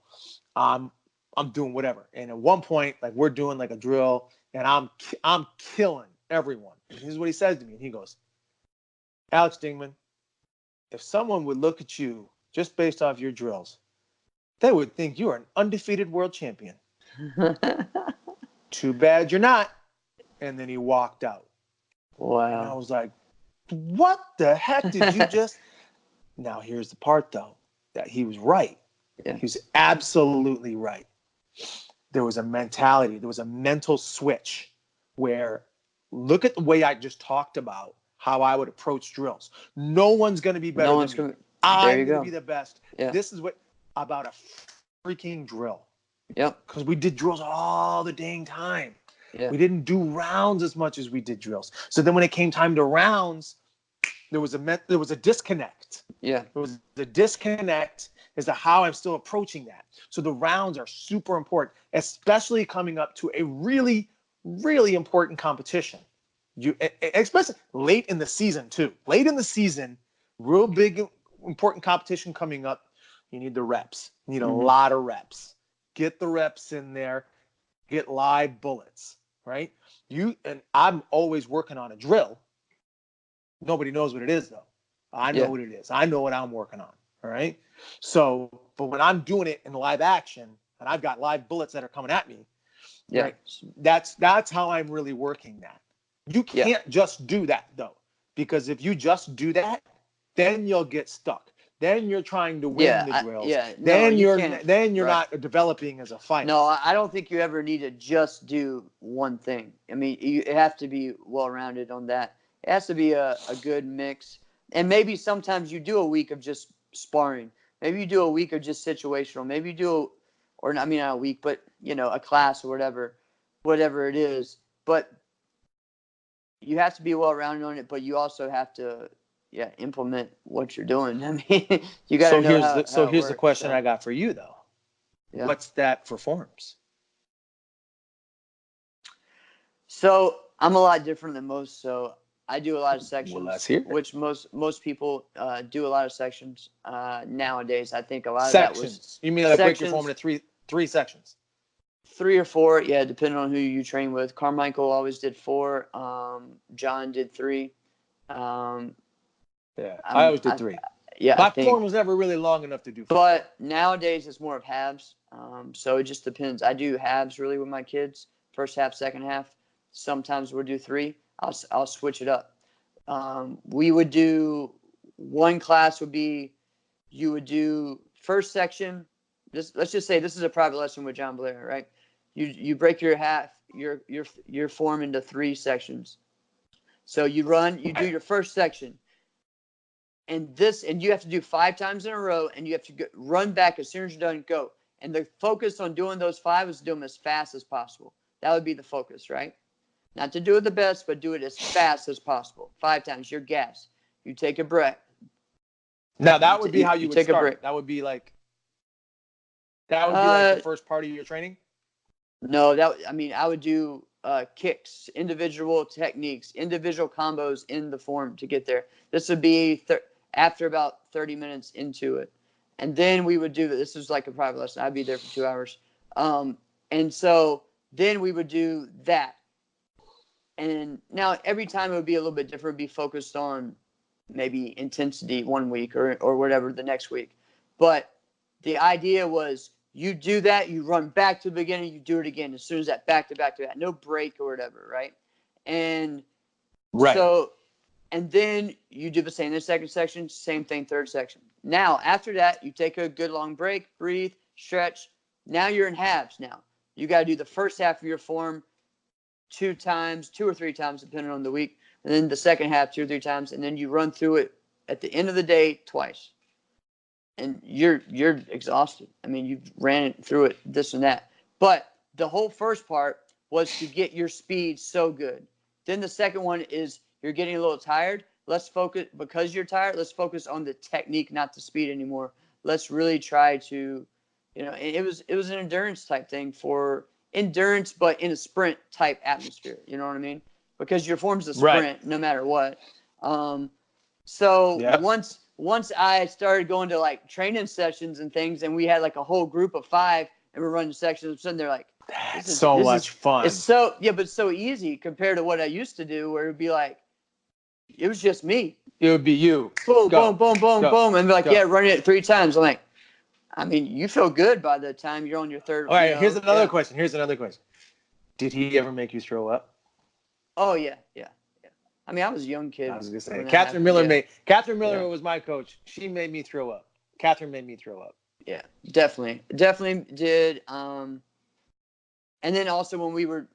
I'm doing whatever. And at one point, like we're doing like a drill and I'm killing everyone. And this is what he says to me. And he goes, Alex Dingman, if someone would look at you just based off your drills, they would think you are an undefeated world champion. Too bad you're not. And then he walked out. Wow. And I was like, what the heck did you just... Now, here's the part, though, that he was right. Yeah. He was absolutely right. There was a mentality. There was a mental switch where, look at the way I just talked about how I would approach drills. No one's going to be better than me. I'm going to be the best. Yeah. This is what about a freaking drill. Yep. Because we did drills all the dang time. Yeah. We didn't do rounds as much as we did drills. So then when it came time to rounds, there was a disconnect. Yeah. There was the disconnect as to how I'm still approaching that. So the rounds are super important, especially coming up to a really, really important competition. Especially late in the season too. Late in the season, real big, important competition coming up. You need the reps. You need a lot of reps. Get the reps in there. Get live bullets, right? And I'm always working on a drill. Nobody knows what it is, though. I know what it is. I know what I'm working on, all right? So, but when I'm doing it in live action and I've got live bullets that are coming at me, right, that's how I'm really working that. You can't just do that, though, because if you just do that, then you'll get stuck. Then you're trying to win the drills. Then you're not developing as a fighter. No, I don't think you ever need to just do one thing. I mean, you have to be well-rounded on that. It has to be a good mix. And maybe sometimes you do a week of just sparring. Maybe you do a week of just situational. Maybe you do, not a week, but, a class or whatever it is. But you have to be well-rounded on it, but you also have to, implement what you're doing. I mean, you got to know how it here's works, the question I got for you, though. Yeah. What's that for forms? So I'm a lot different than most. So I do a lot of sections, well, let's hear it. Which most people do a lot of sections nowadays. I think a lot sections. Of that was you mean like break your form into three sections? 3 or 4, yeah, depending on who you train with. Carmichael always did 4. John did 3. I always did 3. My form was never really long enough to do 4. But nowadays it's more of halves. So it just depends. I do halves really with my kids. First half, second half. Sometimes we'll do 3. I'll switch it up. We would do one class would be you would do first section. Let's just say this is a private lesson with John Blair, right? You break your form into 3 sections. So you do your first section, and you have to do 5 times in a row, and you have to run back as soon as you're done. Go, and the focus on doing those 5 is to do them as fast as possible. That would be the focus, right? Not to do it the best, but do it as fast as possible. 5 times. You're gas. You take a breath. Now that would be how you would take start. A break. That would be like the first part of your training. No, I would do kicks, individual techniques, individual combos in the form to get there. This would be after about 30 minutes into it, and then we would do this. Was like a private lesson. I'd be there for 2 hours, and so then we would do that. And now every time it would be a little bit different. It'd be focused on maybe intensity one week or whatever the next week. But the idea was you do that, you run back to the beginning, you do it again as soon as that back to that, no break or whatever, right? And so, and then you do the same in the second section, same thing, third section. Now, after that, you take a good long break, breathe, stretch. Now you're in halves now. You got to do the first half of your form 2 or 3 times, depending on the week. And then the second half 2 or 3 times. And then you run through it at the end of the day twice. And you're exhausted. I mean, you've ran it through it, this and that. But the whole first part was to get your speed so good. Then the second one is you're getting a little tired. Let's focus, because you're tired, let's focus on the technique, not the speed anymore. Let's really try to, it was an endurance type thing for endurance, but in a sprint type atmosphere. You know what I mean? Because your form's a sprint no matter what. Once I started going to like training sessions and things, and we had like a whole group of 5 and we're running sections, of sudden they're like, this is so much fun. It's so, but it's so easy compared to what I used to do, where it'd be like, it was just me. It would be you. Boom, boom, boom, boom, boom. And be like, yeah, running it 3 times. I'm like, I mean, you feel good by the time you're on your third. All right, here's another question. Did he ever make you throw up? Oh, yeah. I mean, I was a young kid. I was going to say, Catherine Miller was my coach. She made me throw up. Catherine made me throw up. Yeah, definitely did. And then also when we would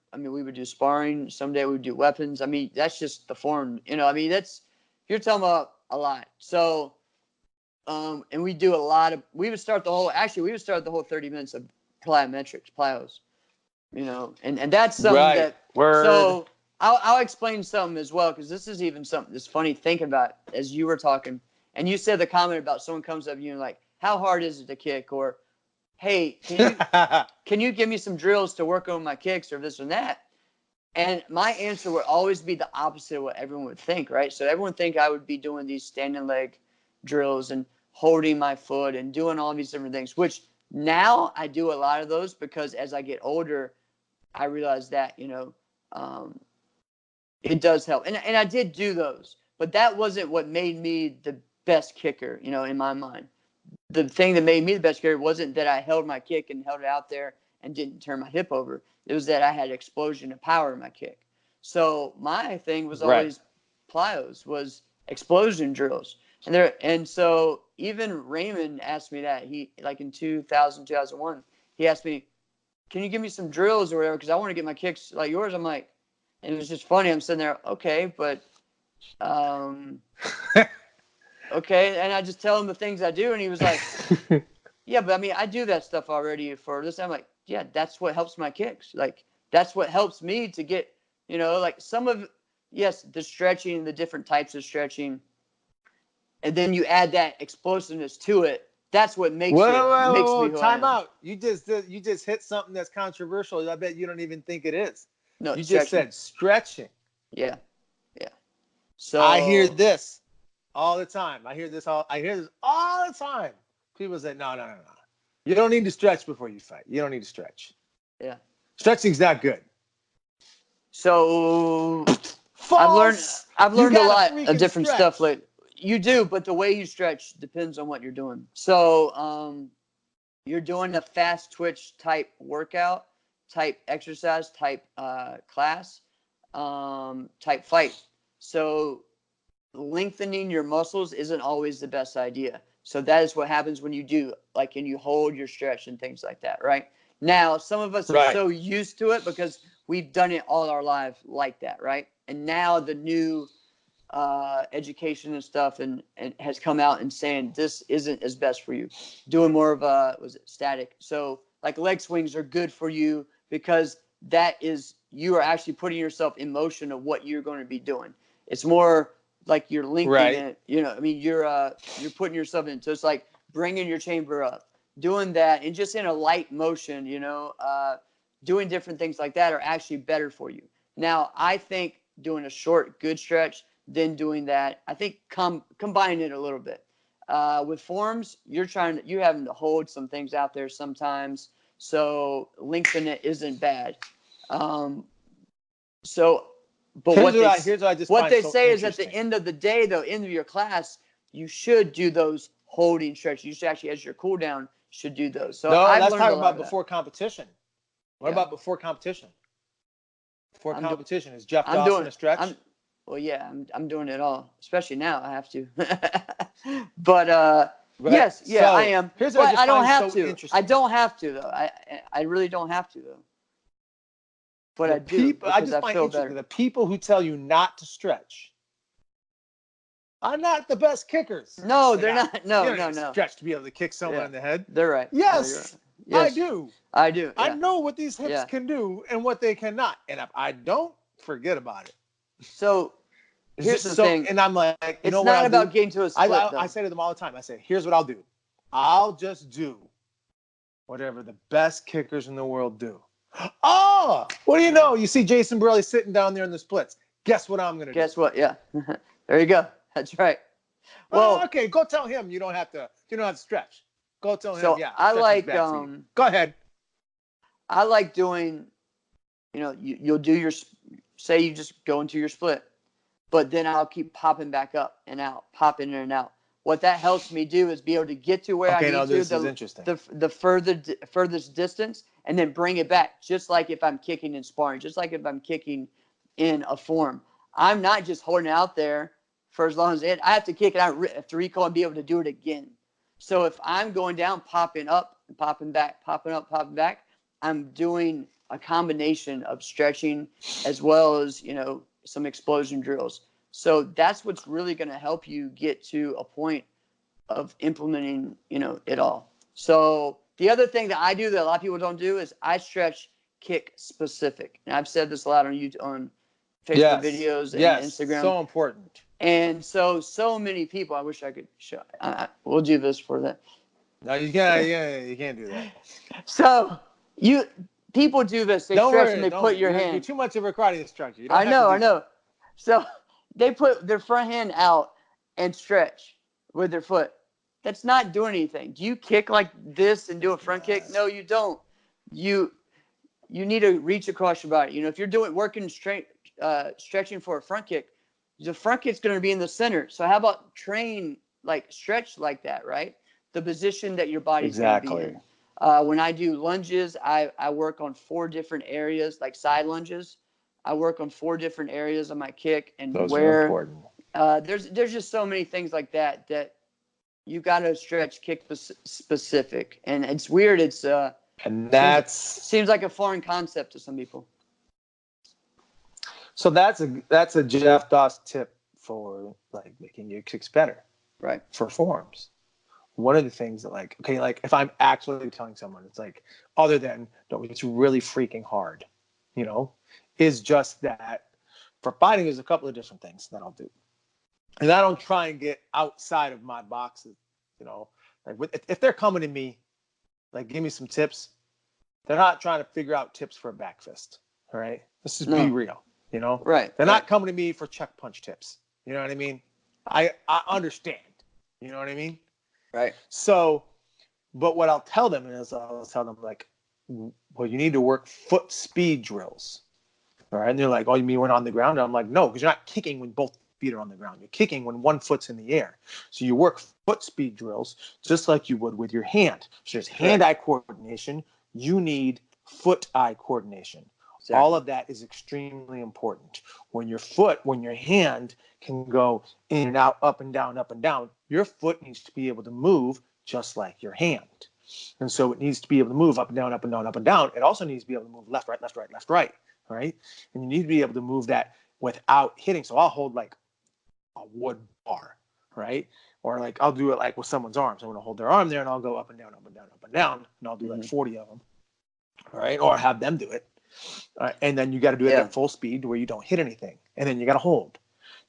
do sparring. Someday we would do weapons. I mean, that's just the form, I mean, you're talking about a lot. So, and we do we would start the whole 30 minutes of plyos, and that's something so I'll explain something as well, because this is even something that's funny thinking about as you were talking, and you said the comment about someone comes up to you and like, how hard is it to kick? Or, hey, can you give me some drills to work on my kicks or this or that? And my answer would always be the opposite of what everyone would think, right? So everyone would think I would be doing these standing leg drills and holding my foot and doing all these different things, which now I do a lot of those, because as I get older, I realize that, it does help. And I did do those, but that wasn't what made me the best kicker, in my mind. The thing that made me the best kicker wasn't that I held my kick and held it out there and didn't turn my hip over. It was that I had explosion of power in my kick. So my thing was always plyos, was explosion drills. And so even Raymond asked me that. He, like in 2001, he asked me, can you give me some drills or whatever? Because I want to get my kicks like yours. I'm like, and it was just funny. I'm sitting there, okay, but okay. And I just tell him the things I do, and he was like, yeah, but I mean, I do that stuff already for this. I'm like, yeah, that's what helps my kicks. Like, that's what helps me to get, like the stretching, the different types of stretching, and then you add that explosiveness to it. That's what makes me time out. You just hit something that's controversial. I bet you don't even think it is. No, you just said stretching. Yeah. So I hear this all the time. I hear this all the time. People say, no. You don't need to stretch before you fight. You don't need to stretch. Yeah. Stretching's not good. So I've learned a lot of different stuff. Like, you do, but the way you stretch depends on what you're doing. So you're doing a fast twitch type workout, type exercise, type class, type fight. So lengthening your muscles isn't always the best idea. So that is what happens when you do, like, and you hold your stretch and things like that, right? Now, some of us are Right. so used to it because we've done it all our life like that, right? And now the new education and stuff and has come out and saying this isn't as best for you. Doing more of was it static? So like leg swings are good for you because that is you are actually putting yourself in motion of what you're going to be doing. It's more like you're linking Right. it. You know, I mean, you're putting yourself in. So it's like bringing your chamber up, doing that, and just in a light motion. You know, doing different things like that are actually better for you. Now, I think doing a short, good stretch, then doing that, I think combine it a little bit. With forms, you're having to hold some things out there sometimes, so lengthen it isn't bad. So, but Here's what I just what find they so say is at the interesting. end of the day, though, end of your class, you should do those holding stretches. You should actually, as your cool down, should do those. So No, I've let's learned a talk lot about of that. before competition. What Yeah. about before competition? Before I'm competition, is Jeff I'm Dawson doing a stretch? well, yeah, I'm doing it all, especially now. I have to. But Right. yes, yeah, I So am. here's what I But just I don't find have so to. interesting. I don't have to though. I really don't have to though. But The I do people, I because just I find feel interesting better. the people who tell you not to stretch are not the best kickers. No, Like, they're not. you No, don't no, need to no. stretch to be able to kick someone Yeah, in the head. they're right. No, you're right. Yes, I Yes, do. I do. I Yeah, know what these hips yeah. can do and what they cannot. And if I don't, forget about it. So It's here's just the so, thing. and I'm like, you know It's what not I'll about do? getting to a split I though. say to them all the time, I say, here's what I'll do. I'll just do whatever the best kickers in the world do. Oh, what do you know? You see Jason Borelli sitting down there in the splits. Guess what I'm going to do? Guess what? Yeah, there you go. That's right. Oh, Well, okay, go tell him you don't have to stretch. Go tell him, so yeah, I stretching's like bad for you. Go ahead. I like doing, you'll do your, say you just go into your split, but then I'll keep popping back up and out, popping in and out. What that helps me do is be able to get to where I Okay, need now to, this is interesting. the furthest distance, and then bring it back, just like if I'm kicking in sparring, just like if I'm kicking in a form. I'm not just holding it out there for as long as it. I have to kick it out, have to recall and be able to do it again. So if I'm going down, popping up, popping back, popping up, popping back, I'm doing a combination of stretching as well as, some explosion drills. So that's what's really going to help you get to a point of implementing, it all. So the other thing that I do that a lot of people don't do is I stretch kick specific. And I've said this a lot on YouTube, on Facebook videos and Instagram. So important. And so many people, I wish I could show. We'll do this for that. No, you can't. Yeah, you can't do that. So people do this. They Don't stretch worry. and they put your hand. You're too much of a karate instructor. You don't I have to do I know. So they put their front hand out and stretch with their foot. That's not doing anything. Do you kick like this and do a front kick? No, you don't. You need to reach across your body. If you're working straight, stretching for a front kick, the front kick's going to be in the center. So how about train, like stretch like that, right? The position that your body's going to be in. When I do lunges, I work on 4 different areas, like side lunges. I work on 4 different areas of my kick and Those where. are important. There's just so many things like that you got to stretch kick specific, and it's weird. It's and that's seems like a foreign concept to some people. So that's a Jeff Doss tip for like making your kicks better, right? For forms. One of the things that like if I'm actually telling someone, it's like other than no, it's really freaking hard, is just that for fighting there's a couple of different things that I'll do. And I don't try and get outside of my boxes, like if they're coming to me, like give me some tips, they're not trying to figure out tips for a back fist. All right. Let's just be real, Right. They're not coming to me for check punch tips. You know what I mean? I understand. You know what I mean? Right. So, but what I'll tell them is I'll tell them like, well, you need to work foot speed drills. All right. And they're like, oh, you mean when on the ground? And I'm like, no, because you're not kicking when both feet are on the ground. You're kicking when one foot's in the air. So you work foot speed drills just like you would with your hand. So there's hand-eye coordination. You need foot-eye coordination. Exactly. All of that is extremely important. When your hand can go in and out, up and down, your foot needs to be able to move just like your hand. And so it needs to be able to move up and down, up and down, up and down. It also needs to be able to move left, right, left, right, left, right, right? And you need to be able to move that without hitting. So I'll hold like a wood bar, right? Or like I'll do it like with someone's arms. I'm going to hold their arm there and I'll go up and down, up and down, up and down. And I'll do like 40 of them, right? Or have them do it. And then you got to do it at full speed where you don't hit anything. And then you got to hold.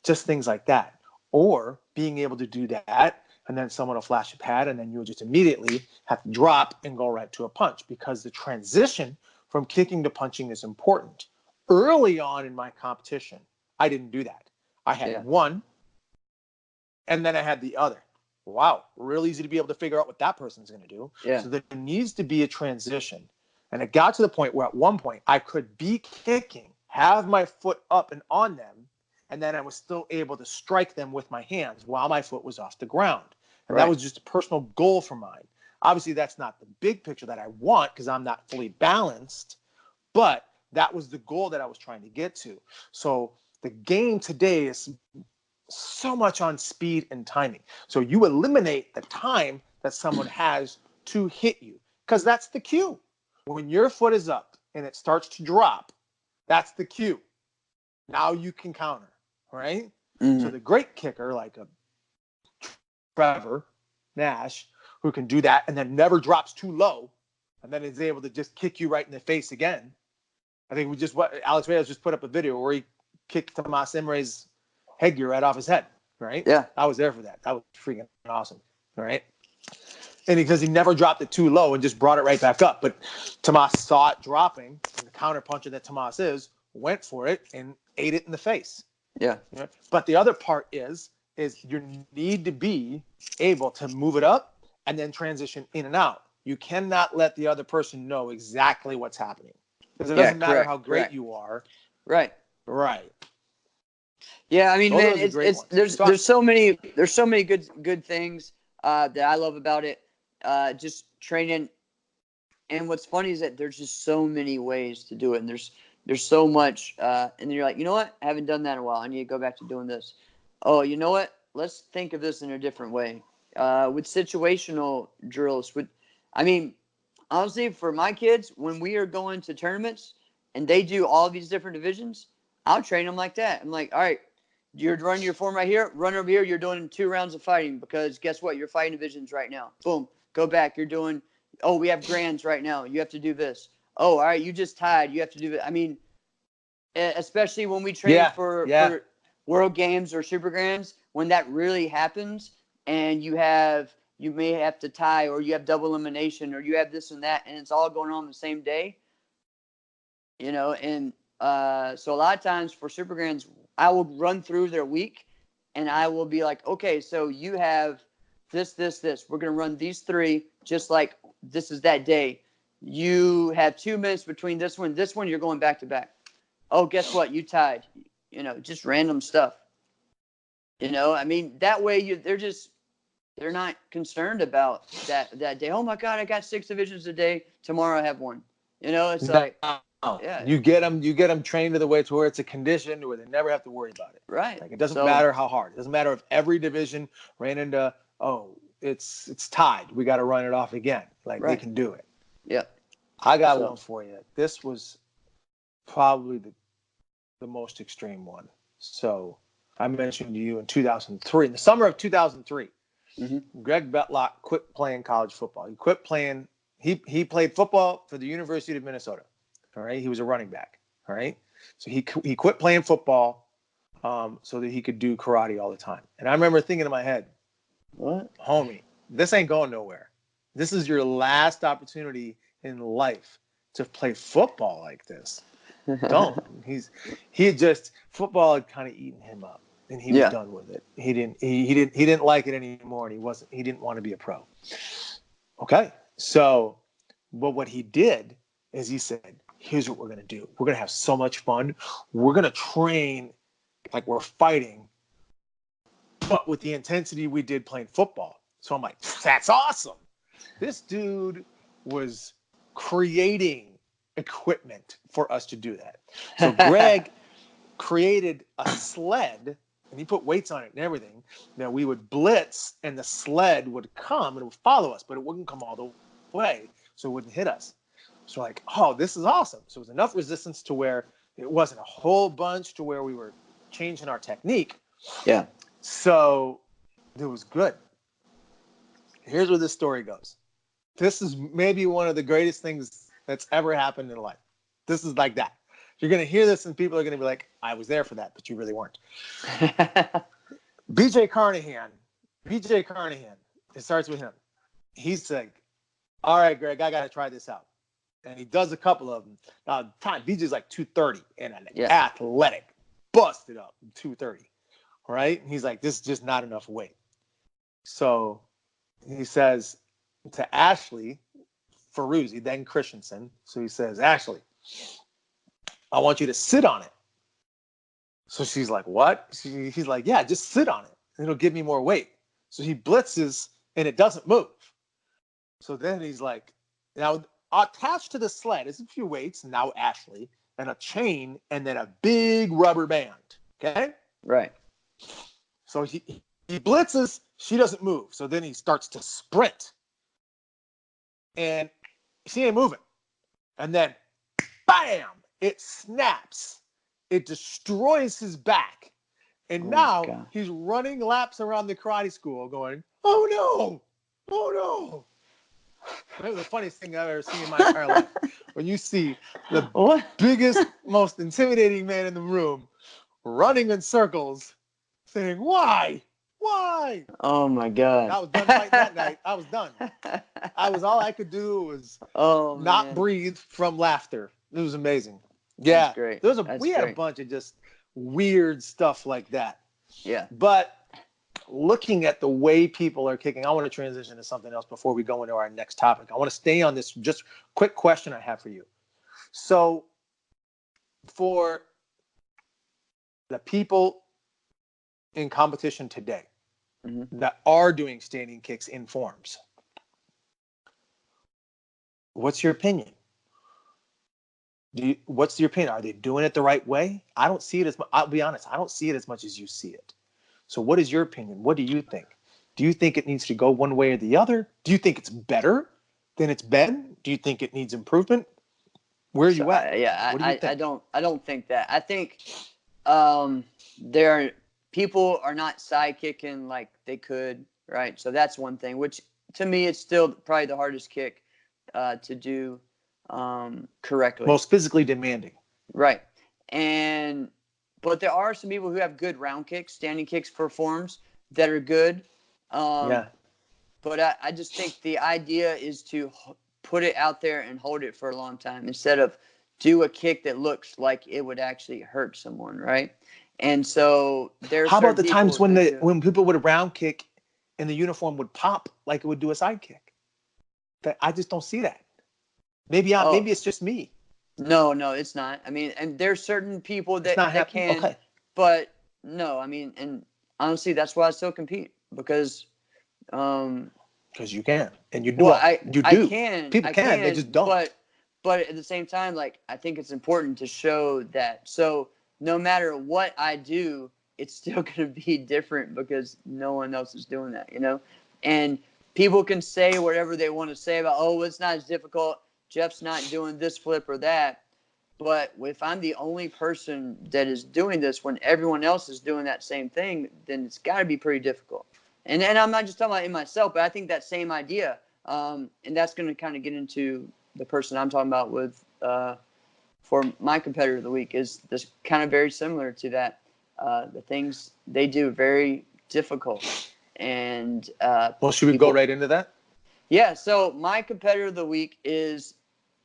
Just things like that. Or being able to do that, and then someone will flash a pad, and then you'll just immediately have to drop and go right to a punch, because the transition from kicking to punching is important. Early on in my competition, I didn't do that. I had one, and then I had the other. Wow, real easy to be able to figure out what that person's going to do. So there needs to be a transition. And it got to the point where at one point I could be kicking, have my foot up and on them, and then I was still able to strike them with my hands while my foot was off the ground. And that was just a personal goal for mine. Obviously, that's not the big picture that I want because I'm not fully balanced, but that was the goal that I was trying to get to. So the game today is so much on speed and timing. So you eliminate the time that someone has to hit you, because that's the cue. When your foot is up and it starts to drop, that's the cue. Now you can counter, right? So the great kicker, like a Trevor Nash, who can do that and then never drops too low, and then is able to just kick you right in the face again. I think Alex Reyes just put up a video where he kicked Tomas Imre's headgear right off his head, right? Yeah. I was there for that. That was freaking awesome, right? And because he never dropped it too low and just brought it right back up. But Tomas saw it dropping, and the counter puncher that Tomas is, went for it and ate it in the face. Yeah. But the other part is you need to be able to move it up and then transition in and out. You cannot let the other person know exactly what's happening, because it doesn't matter how great you are. Right. Right. Yeah, I mean, man, there's so many good things that I love about it. Just training, and what's funny is that there's just so many ways to do it, and there's so much, and then you're like, you know what? I haven't done that in a while. I need to go back to doing this. Oh, you know what? Let's think of this in a different way. With situational drills, I mean, honestly, for my kids, when we are going to tournaments and they do all these different divisions, I'll train them like that. I'm like, all right, you're running your form right here, run over here. You're doing 2 rounds of fighting, because guess what? You're fighting divisions right now. Boom, go back. You're doing, we have grands right now. You have to do this. Oh, all right, you just tied. You have to do it. I mean, especially when we train for World Games or Super Grands, when that really happens, and you may have to tie, or you have double elimination, or you have this and that, and it's all going on the same day. And so a lot of times for Super Grands, I will run through their week, and I will be like, okay, so you have this. We're going to run these 3, just like this is that day. You have 2 minutes between this one. This one, you're going back to back. Oh, guess what? You tied. Just random stuff. I mean, that way they're not concerned about that day. Oh my God, I got 6 divisions a day. Tomorrow I have 1. It's like, yeah. You get them trained to the way to where it's a condition where they never have to worry about it. Right. Like, it doesn't matter how hard. It doesn't matter if every division ran into, it's tied. We got to run it off again. Like, they can do it. Yeah. I got one for you. This was probably the most extreme one. So I mentioned to you in 2003, in the summer of 2003, Greg Betlock quit playing college football. He quit playing. He played football for the University of Minnesota. All right. He was a running back. All right. So he quit playing football so that he could do karate all the time. And I remember thinking in my head, what? Homie, this ain't going nowhere. This is your last opportunity in life to play football like this. Don't. Football had kind of eaten him up, and he was done with it. He didn't like it anymore, and he didn't want to be a pro. Okay. So, but what he did is he said, here's what we're going to do. We're going to have so much fun. We're going to train like we're fighting, but with the intensity we did playing football. So I'm like, that's awesome. This dude was creating equipment for us to do that. So Greg created a sled, and he put weights on it and everything. Now we would blitz, and the sled would come and it would follow us, but it wouldn't come all the way, so it wouldn't hit us. So we're like, oh, this is awesome. So it was enough resistance to where it wasn't a whole bunch to where we were changing our technique. Yeah. So it was good. Here's where this story goes. This is maybe one of the greatest things that's ever happened in life. This is like that. You're going to hear this and people are going to be like, I was there for that, but you really weren't. BJ Carnahan, it starts with him. He's like, all right, Greg, I got to try this out. And he does a couple of them. Now, at the time, BJ's like 230 and an athletic, busted up 230. All right? And he's like, this is just not enough weight. So he says to Ashley Ferruzzi, then Christensen. So he says, Ashley, I want you to sit on it. So she's like, what? He's like, yeah, just sit on it. It'll give me more weight. So he blitzes and it doesn't move. So then he's like, now attached to the sled is a few weights, now Ashley, and a chain, and then a big rubber band. Okay? Right. So he blitzes, she doesn't move. So then he starts to sprint. And she ain't moving. And then, bam! It snaps. It destroys his back. And now he's running laps around the karate school going, oh no! Oh no! That was the funniest thing I've ever seen in my entire life. When you see the biggest, most intimidating man in the room running in circles saying, why? Why? Oh my God. I was done fighting that night. I was done. All I could do was not breathe from laughter. It was amazing. Yeah. That's great. We had a bunch of just weird stuff like that. Yeah. But looking at the way people are kicking, I want to transition to something else before we go into our next topic. I want to stay on this just quick question I have for you. So for the people in competition today that are doing standing kicks in forms, what's your opinion? What's your opinion? Are they doing it the right way? I don't see it as much. I'll be honest. I don't see it as much as you see it. So what is your opinion? What do you think? Do you think it needs to go one way or the other? Do you think it's better than it's been? Do you think it needs improvement? Where are you at? I don't think that. I think people are not side kicking like they could, right? So that's one thing, which to me it's still probably the hardest kick to do correctly. Most physically demanding. Right. But there are some people who have good round kicks, standing kicks for forms that are good. But I just think the idea is to put it out there and hold it for a long time instead of do a kick that looks like it would actually hurt someone, right? And so there's how about the times when people would round kick and the uniform would pop like it would do a side kick? That I just don't see that. Maybe it's just me. No, it's not. I mean, and there's certain people that can, but no, I mean, and honestly, that's why I still compete because you can and you do. Well, I can. People can. They just don't. But at the same time, like I think it's important to show that. So no matter what I do, it's still going to be different because no one else is doing that, you know. And people can say whatever they want to say about, it's not as difficult. Jeff's not doing this flip or that. But if I'm the only person that is doing this when everyone else is doing that same thing, then it's got to be pretty difficult. And I'm not just talking about in myself, but I think that same idea, and that's going to kind of get into the person I'm talking about with for my competitor of the week is this kind of very similar to that. The things they do very difficult. And should we go right into that? Yeah. So my competitor of the week is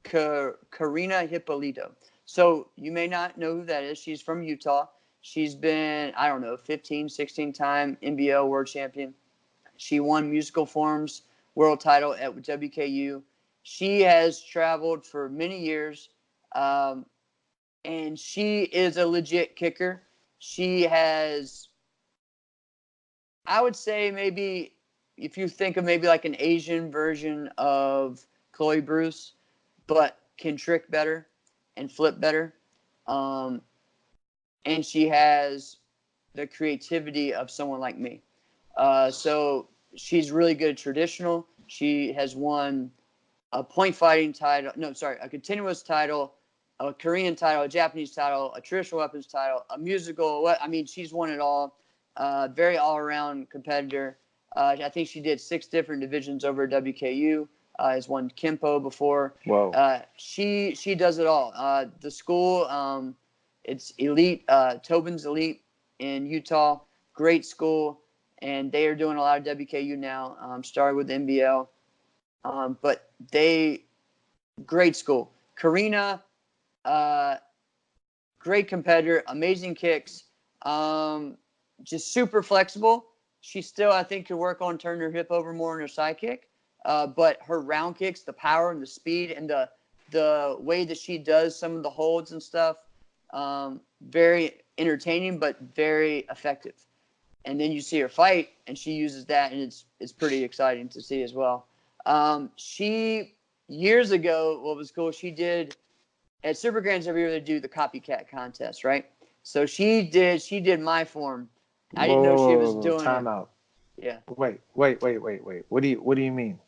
Karina Hipolito. So you may not know who that is. She's from Utah. She's been, 15, 16-time NBL world champion. She won musical forms world title at WKU. She has traveled for many years, and she is a legit kicker. She has, I would say maybe if you think of maybe like an Asian version of Chloe Bruce, but can trick better and flip better. And she has the creativity of someone like me. So she's really good at traditional. She has won a point fighting title. No, sorry, a continuous title, a Korean title, a Japanese title, a traditional weapons title, a musical. I mean, she's won it all. Very all-around competitor. I think she did 6 different divisions over WKU. Has won Kempo before. Whoa. She does it all. The school, it's elite. Tobin's Elite in Utah. Great school, and they are doing a lot of WKU now. Started with NBL, but great school. Karina, great competitor, amazing kicks, just super flexible. She still, I think, could work on turning her hip over more in her side kick. But her round kicks, the power and the speed and the way that she does some of the holds and stuff, very entertaining but very effective. And then you see her fight, and she uses that, and it's pretty exciting to see as well. She years ago, what was cool, she did at Super Grands every year they do the copycat contest, right? So she did my form. I didn't know she was doing time it. out. Yeah. Wait. What do you mean?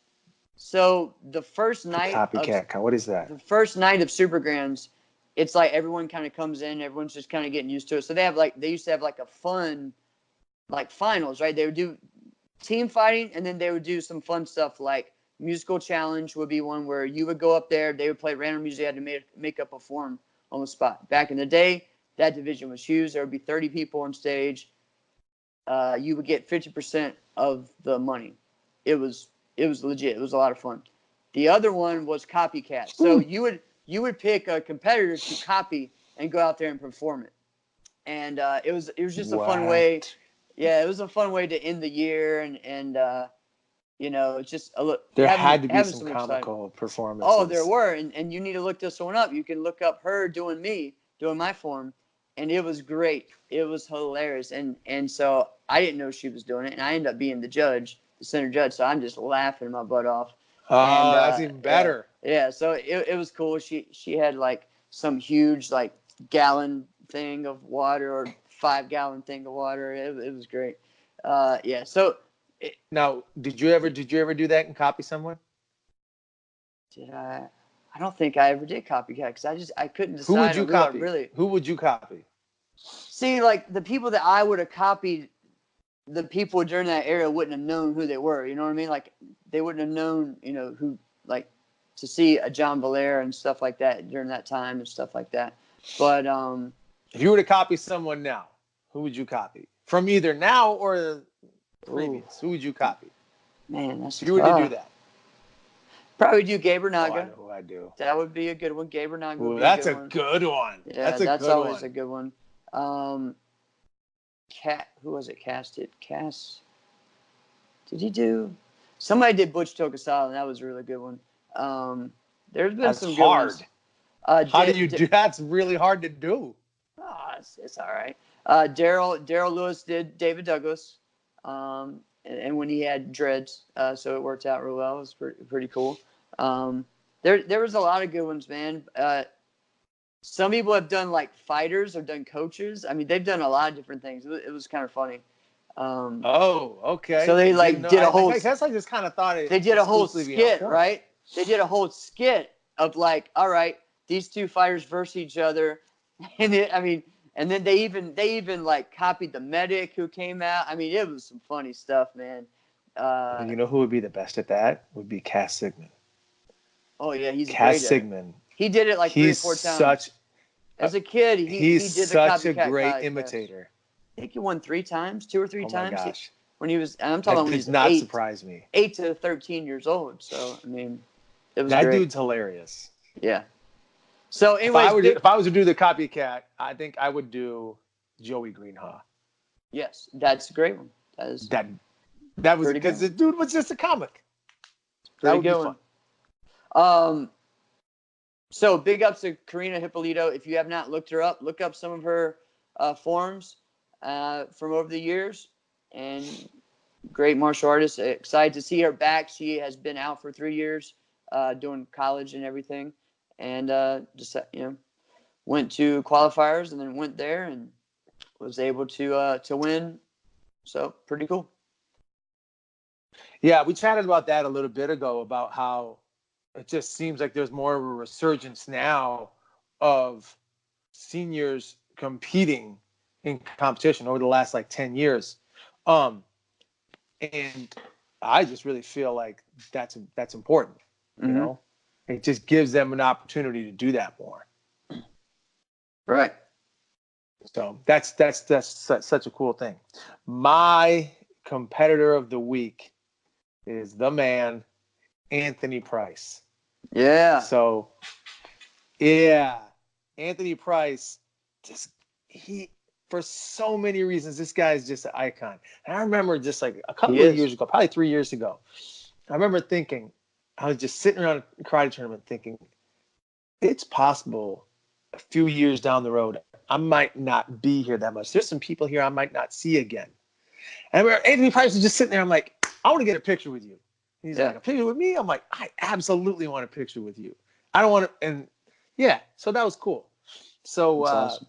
So the first night what is that? The first night of Super Grands, it's like everyone kind of comes in, everyone's just kind of getting used to it. So they used to have like a fun like finals, right? They would do team fighting, and then they would do some fun stuff like musical challenge would be one where you would go up there, they would play random music, you had to make up a form on the spot. Back in the day, that division was huge. There would be 30 people on stage. You would get 50% of the money. It was legit. It was a lot of fun. The other one was copycat. So you would pick a competitor to copy and go out there and perform it. And it was just a fun way. Yeah, it was a fun way to end the year, and it's just a look. There had to be some comical performances. Oh, there were, and you need to look this one up. You can look up her doing my form, and it was great. It was hilarious, and so I didn't know she was doing it, and I ended up being the center judge. So I'm just laughing my butt off. Oh, that's even better. Yeah, so it was cool. She had like some huge like gallon thing of water or 5-gallon thing of water. It was great. Yeah. So now, did you ever do that and copy someone? Did I? I don't think I ever did copycat because I couldn't decide. Who would you copy? Who would you copy? See, like the people that I would have copied, the people during that era wouldn't have known who they were. You know what I mean? Like they wouldn't have known, who, like, to see a John Valera and stuff like that during that time and stuff like that. But if you were to copy someone now, who would you copy from either now or the previous? Who would you copy? Man, that's if you were to do that. Probably do Gaber Naga. Oh, I know who I do. That would be a good one. Gaber Naga would be that's a good one. Yeah, that's always a good one. Who was it? Cass did. Did he do? Somebody did Butch Tokusala, and that was a really good one. There's been some good ones. How do you do? That's really hard to do. Oh, it's all right. Daryl Lewis did David Douglas, and when he had dreads, so it worked out real well. It was pretty cool. There was a lot of good ones, man. Some people have done like fighters or done coaches. I mean, they've done a lot of different things. It was kind of funny. Okay. So they did a whole. I guess I just kind of thought they did a whole skit, right? They did a whole skit of like, all right, these two fighters versus each other, and and then they even like copied the medic who came out. I mean, it was some funny stuff, man. You know who would be the best at that? Would be Cass Sigmund. Oh yeah, he's Cass Sigmund. He did it like 3 or 4 times. As a kid, he did the such a great contest. imitator. I think he won 3 times, 2 or 3 times. Oh my gosh! When he was, I'm talking about when he was not surprise me. 8 to 13 years old. So I mean, it was that great. Dude's hilarious. Yeah. So anyway, if I was to do the copycat, I think I would do Joey Greenhaw. Yes, that's a great one. That was because the dude was just a comic. That would be fun. So big ups to Karina Hipolito. If you have not looked her up, look up some of her forms from over the years. And great martial artist. Excited to see her back. She has been out for 3 years doing college and everything. and just went to qualifiers and then went there and was able to win. So pretty cool. Yeah, we chatted about that a little bit ago, about how it just seems like there's more of a resurgence now of seniors competing in competition over the last like 10 years. And I just really feel like that's important. You know, it just gives them an opportunity to do that more. Right. So that's such a cool thing. My competitor of the week is the man, Anthony Price. Yeah. So, yeah, Anthony Price, for so many reasons, this guy is just an icon. And I remember just like a couple of years ago, probably 3 years ago, I remember thinking, I was just sitting around a karate tournament thinking, it's possible a few years down the road, I might not be here that much. There's some people here I might not see again. And Anthony Price was just sitting there. I'm like, I want to get a picture with you. He's like, a picture with me? I'm like, I absolutely want a picture with you. I don't want to. And yeah, so that was cool. So, awesome.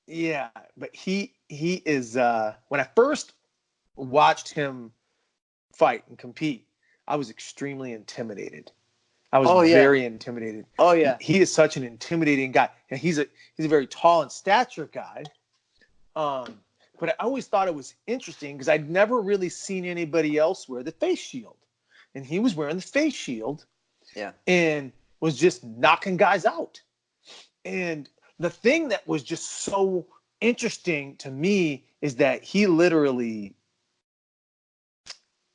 Yeah, but he is, when I first watched him fight and compete, I was extremely intimidated. I was very intimidated. Oh yeah. He is such an intimidating guy. And he's a very tall in stature guy. But I always thought it was interesting because I'd never really seen anybody else wear the face shield. And he was wearing the face shield. Yeah. And was just knocking guys out. And the thing that was just so interesting to me is that he literally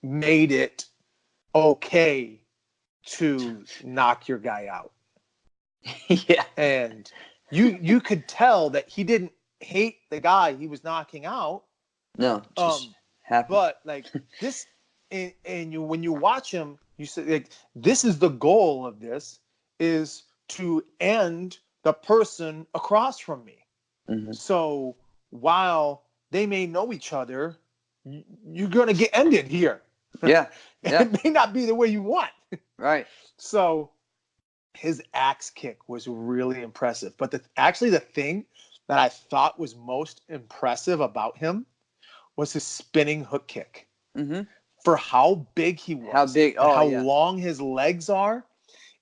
made it okay to knock your guy out. Yeah. And you could tell that he didn't hate the guy he was knocking out. No, just happy. But like this, and when you watch him, you say like, this is the goal of this, is to end the person across from me. Mm-hmm. So while they may know each other, you're gonna get ended here. Yeah. It may not be the way you want. Right. So his axe kick was really impressive. But actually the thing that I thought was most impressive about him was his spinning hook kick. Mm-hmm. For how big he was, how big, and how long his legs are,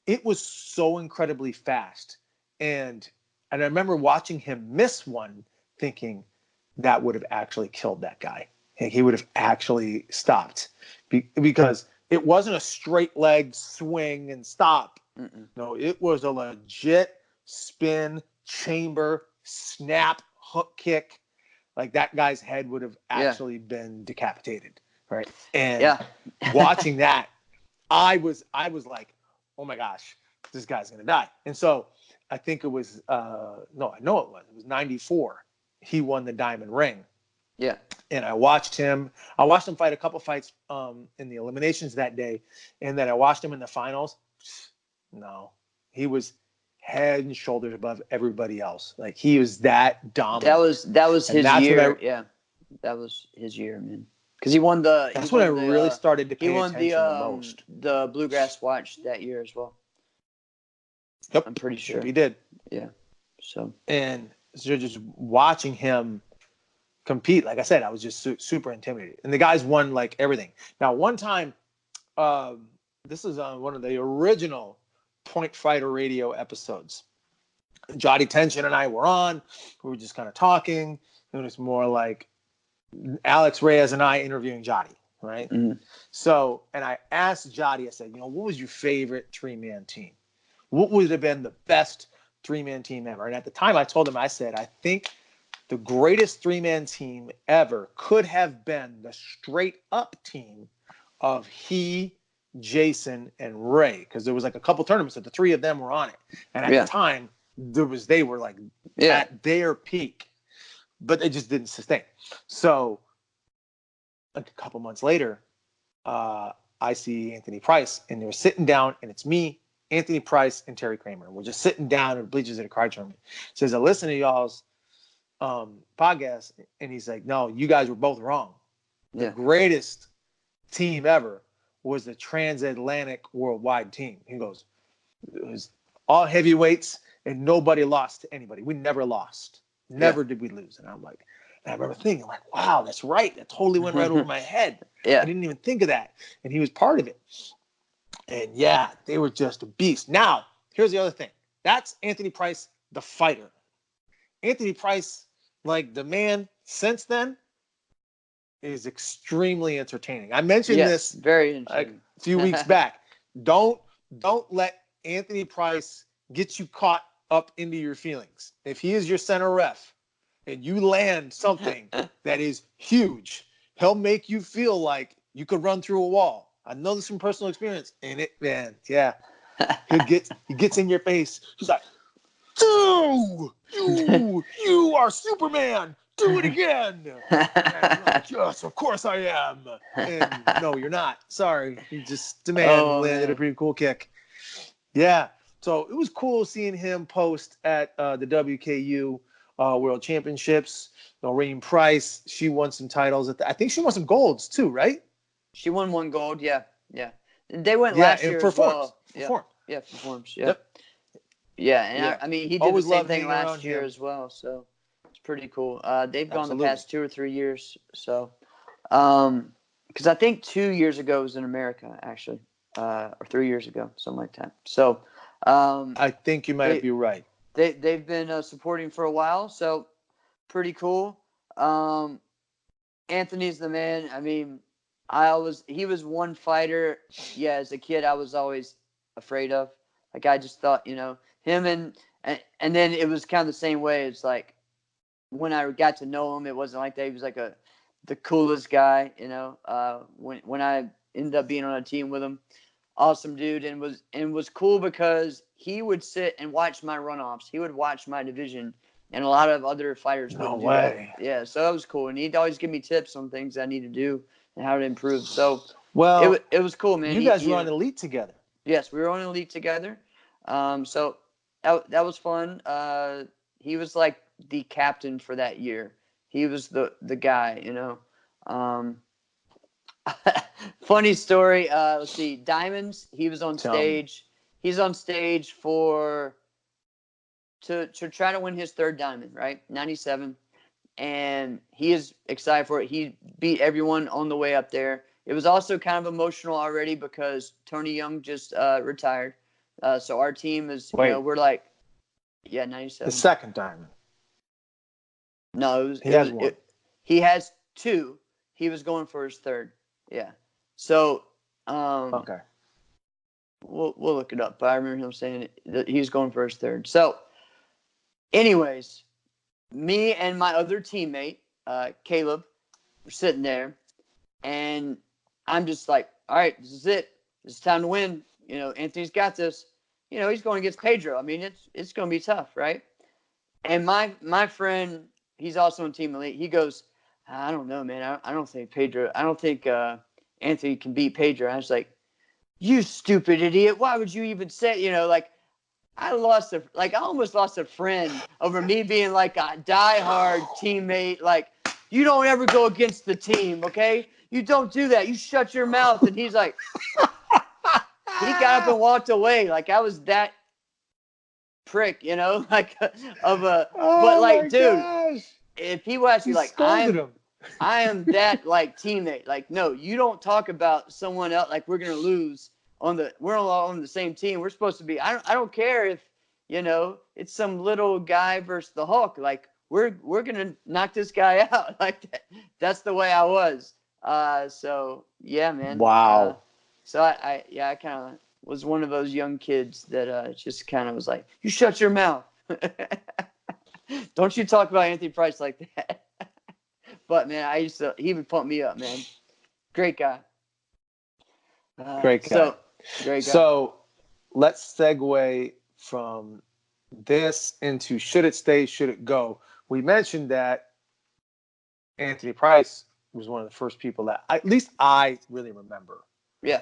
it was so incredibly fast. And I remember watching him miss one, thinking that would have actually killed that guy. He would have actually stopped because it wasn't a straight leg swing and stop. Mm-mm. No, it was a legit spin, chamber, snap, hook kick. Like that guy's head would have actually been decapitated. Right. And watching that, I was like, oh my gosh, this guy's going to die. And so I think it was, I know it was 94. He won the diamond ring. Yeah. And I watched him fight a couple fights in the eliminations that day. And then I watched him in the finals. No, he was head and shoulders above everybody else. Like he was that dominant. That was his year. That was his year, man. Because he won the. That's when I really started to pay attention the most. The Bluegrass Watch that year as well. Yep, I'm pretty sure he did. Yeah. So just watching him compete, like I said, I was just super intimidated. And the guys won like everything. Now, one time, this is on one of the original Point Fighter Radio episodes. Jotty Tension and I were on. We were just kind of talking. It was more like Alex Reyes and I interviewing Jotty, right? Mm-hmm. So, and I asked Jotty, I said, what was your favorite three-man team? What would have been the best three-man team ever? And at the time I told him, I said, I think the greatest three-man team ever could have been the straight-up team of he, Jason, and Ray, because there was like a couple tournaments that the three of them were on it. And at the time, they were like at their peak. But they just didn't sustain. So a couple months later, I see Anthony Price, and they're sitting down, and it's me, Anthony Price, and Terry Kramer. We're just sitting down in the bleachers at a karate tournament. He says, I listen to y'all's podcast, and he's like, no, you guys were both wrong. The greatest team ever was the transatlantic worldwide team. He goes, it was all heavyweights, and nobody lost to anybody. We never lost. Never did we lose. And I'm like, and I remember thinking, like, wow, that's right. That totally went right over my head. Yeah. I didn't even think of that. And he was part of it. And yeah, they were just a beast. Now, here's the other thing. That's Anthony Price, the fighter. Anthony Price, like the man since then, is extremely entertaining. I mentioned this very interesting. a few weeks back. Don't let Anthony Price get you caught up into your feelings. If he is your center ref and you land something that is huge, he'll make you feel like you could run through a wall. I know this from personal experience, and he gets in your face. He's like, you are Superman. Do it again. And I'm like, yes, of course I am. And no, you're not. Sorry. You're just a man who landed a pretty cool kick. Yeah. So it was cool seeing him post at the WKU World Championships. Noreen Price, she won some titles. I think she won some golds too, right? She won 1 gold. Yeah. They went last year as well. Performed. Yeah, performs. Yeah. Yeah, and I mean, he did Always the same loved thing hanging last around year him. as well. So it's pretty cool. They've gone the Absolutely. past 2 or 3 years. So, because I think 2 years ago was in America actually, or 3 years ago, something like that. So, I think you might be right. They've been supporting for a while, so pretty cool. Anthony's the man. I mean, he was one fighter. Yeah, as a kid, I was always afraid of. Like I just thought, him and then it was kind of the same way. It's like when I got to know him, it wasn't like that. He was like the coolest guy, when I ended up being on a team with him, awesome dude, and was cool because he would sit and watch my runoffs. He would watch my division, and a lot of other fighters wouldn't do that. Yeah, so that was cool, and he'd always give me tips on things I need to do and how to improve. So it was cool, man. You guys were on Elite together. Yes, we were on Elite together. So that was fun. He was like the captain for that year. He was the guy, Funny story. Let's see. Diamonds. He was on stage. He's on stage to try to win his 3rd diamond, right? 97. And he is excited for it. He beat everyone on the way up there. It was also kind of emotional already because Tony Young just retired. So our team is, we're like, 97. The 2nd diamond. No, he has one. He has 2. He was going for his 3rd. Yeah. So, okay. We'll look it up. But I remember him saying that he's going for his 3rd. So, anyways, me and my other teammate, Caleb, were sitting there, and I'm just like, all right, this is it. It's time to win. Anthony's got this. He's going against Pedro. I mean, it's going to be tough, right? And my friend, he's also in Team Elite. He goes, I don't know, man. I don't think Anthony can beat Pedro. I was like, you stupid idiot. Why would you even say, I almost lost a friend over me being like a diehard teammate. Like, you don't ever go against the team, okay? You don't do that. You shut your mouth. And he's like, he got up and walked away. Like, I was that prick, like but like, dude, gosh. If people ask you, like, I am that like teammate. Like, no, you don't talk about someone else like we're gonna lose we're all on the same team. We're supposed to be. I don't care if it's some little guy versus the Hulk. Like, we're gonna knock this guy out. Like that's the way I was. So yeah, man. Wow. So I kind of was one of those young kids that just kind of was like, you shut your mouth. Don't you talk about Anthony Price like that. But man, he would pump me up, man. Great guy. Great guy. Great guy. So let's segue from this into should it stay, should it go? We mentioned that Anthony Price was one of the first people that at least I really remember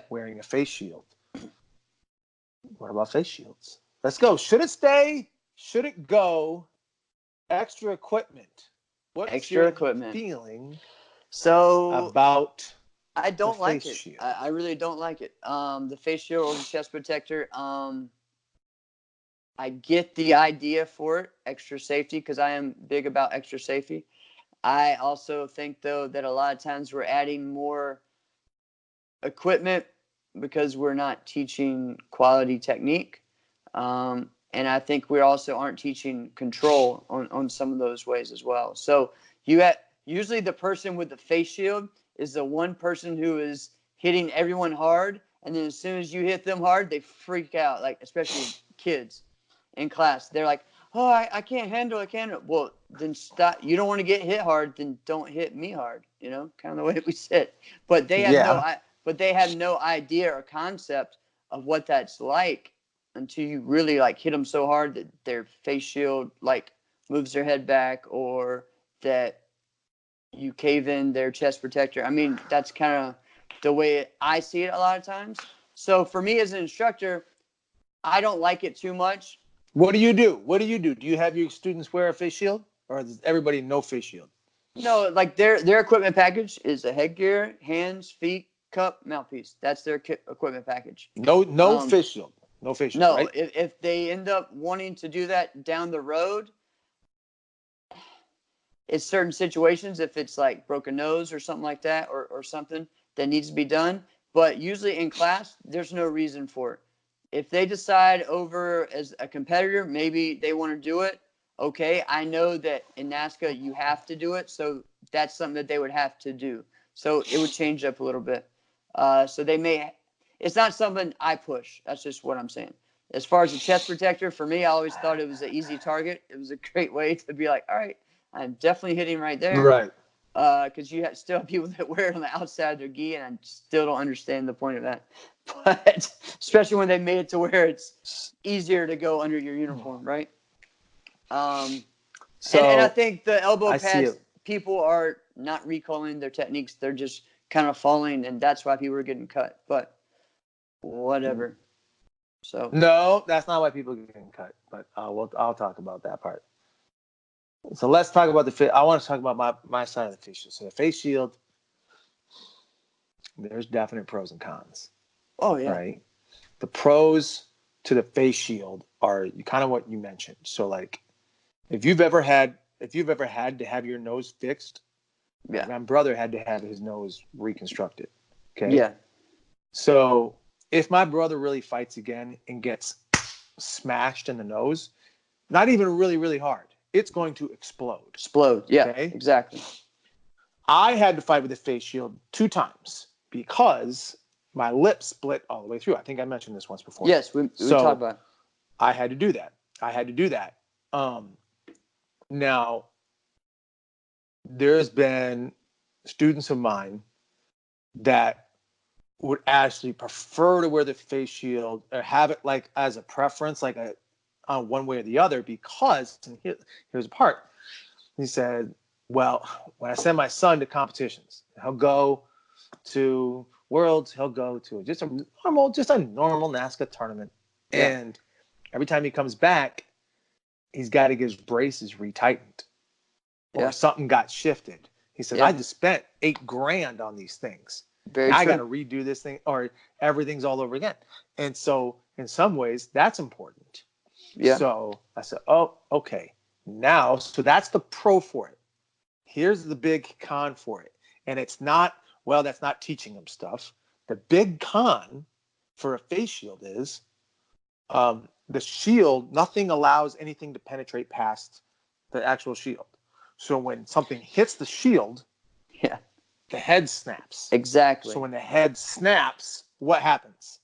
wearing a face shield. What about face shields? Let's go. Should it stay? Should it go? Extra equipment. What's your feeling about I don't like it. Shield? I really don't like it. The face shield or the chest protector. I get the idea for it, extra safety, because I am big about extra safety. I also think, though, that a lot of times we're adding more equipment because we're not teaching quality technique. And I think we also aren't teaching control on some of those ways as well. So usually the person with the face shield is the one person who is hitting everyone hard. And then as soon as you hit them hard, they freak out, like especially kids in class. They're like, oh, I can't handle it. Well, then stop. You don't want to get hit hard, then don't hit me hard, kind of the way we said. But they have no idea or concept of what that's like until you really like hit them so hard that their face shield like moves their head back, or that you cave in their chest protector. I mean, that's kind of the way I see it a lot of times. So for me as an instructor, I don't like it too much. What do you do? Do you have your students wear a face shield, or does everybody no face shield? No, like their equipment package is a headgear, hands, feet, cup, mouthpiece. That's their equipment package. No face shield. No face shield. No, right? if they end up wanting to do that down the road, it's certain situations, if it's like broken nose or something like that, or something that needs to be done. But usually in class, there's no reason for it. If they decide over as a competitor, maybe they want to do it. Okay, I know that in NASCA you have to do it, so that's something that they would have to do. So it would change up a little bit. So they may. It's not something I push. That's just what I'm saying. As far as the chest protector, for me, I always thought it was an easy target. It was a great way to be like, all right, I'm definitely hitting right there. Right. Because you still have people that wear it on the outside of their gi, and I still don't understand the point of that. But especially when they made it to where it's easier to go under your uniform, right? And I think the elbow pads, people are not recalling their techniques. They're just kind of falling, and that's why people are getting cut. But whatever. So no, that's not why people are getting cut. But I'll talk about that part. So let's talk about I want to talk about my side of the face shield. So the face shield, there's definite pros and cons. Oh yeah. Right. The pros to the face shield are kind of what you mentioned. So like, if you've ever had to have your nose fixed, yeah. My brother had to have his nose reconstructed. Okay. Yeah. So if my brother really fights again and gets smashed in the nose, not even really, really hard, it's going to explode. Yeah, okay? Exactly. I had to fight with a face shield 2 times because my lip split all the way through. I think I mentioned this once before. Yes, we talked about it. I had to do that. Now, there's been students of mine that would actually prefer to wear the face shield or have it like as a preference, like one way or the other, because, and here's the part. He said, well, when I send my son to competitions, he'll go to Worlds, he'll go to just a normal NASCA tournament. Yeah. And every time he comes back, he's got to get his braces retightened or something got shifted. He said, I just spent $8,000 on these things. I got to redo this thing, or everything's all over again. And so in some ways that's important. Yeah. So I said, oh, okay. Now, so that's the pro for it. Here's the big con for it. And it's not, well, that's not teaching them stuff. The big con for a face shield is the shield, nothing allows anything to penetrate past the actual shield. So when something hits the shield, the head snaps. Exactly. So when the head snaps, what happens?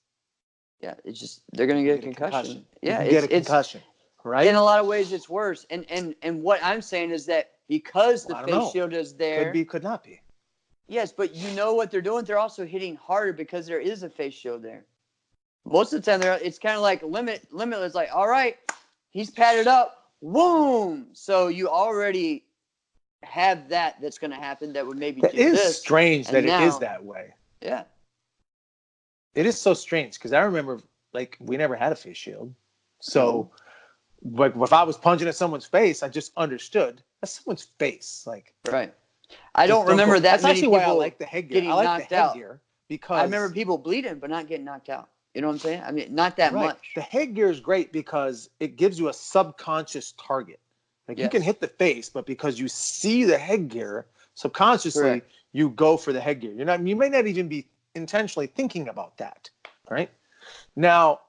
Yeah, it's just they're gonna get a concussion. Yeah, get a concussion, right? In a lot of ways, it's worse. And what I'm saying is that because the face shield is there, could be, could not be. Yes, but you know what they're doing. They're also hitting harder because there is a face shield there. Most of the time, it's kind of like Limitless. Like, all right, he's padded up, boom. So you already have that's going to happen. That would maybe do this. It is strange that it is that way. Yeah. It is so strange because I remember, like, we never had a face shield. So, like, if I was punching at someone's face, I just understood that's someone's face. Like, right. I don't remember that. That's many actually people why I like the headgear. I like the headgear because I remember people bleeding but not getting knocked out. You know what I'm saying? I mean, not that Right. much. The headgear is great because it gives you a subconscious target. Like you can Yes. hit the face, but because you see the headgear, subconsciously Correct. you go for the headgear. You may not even be intentionally thinking about that. Right. Now,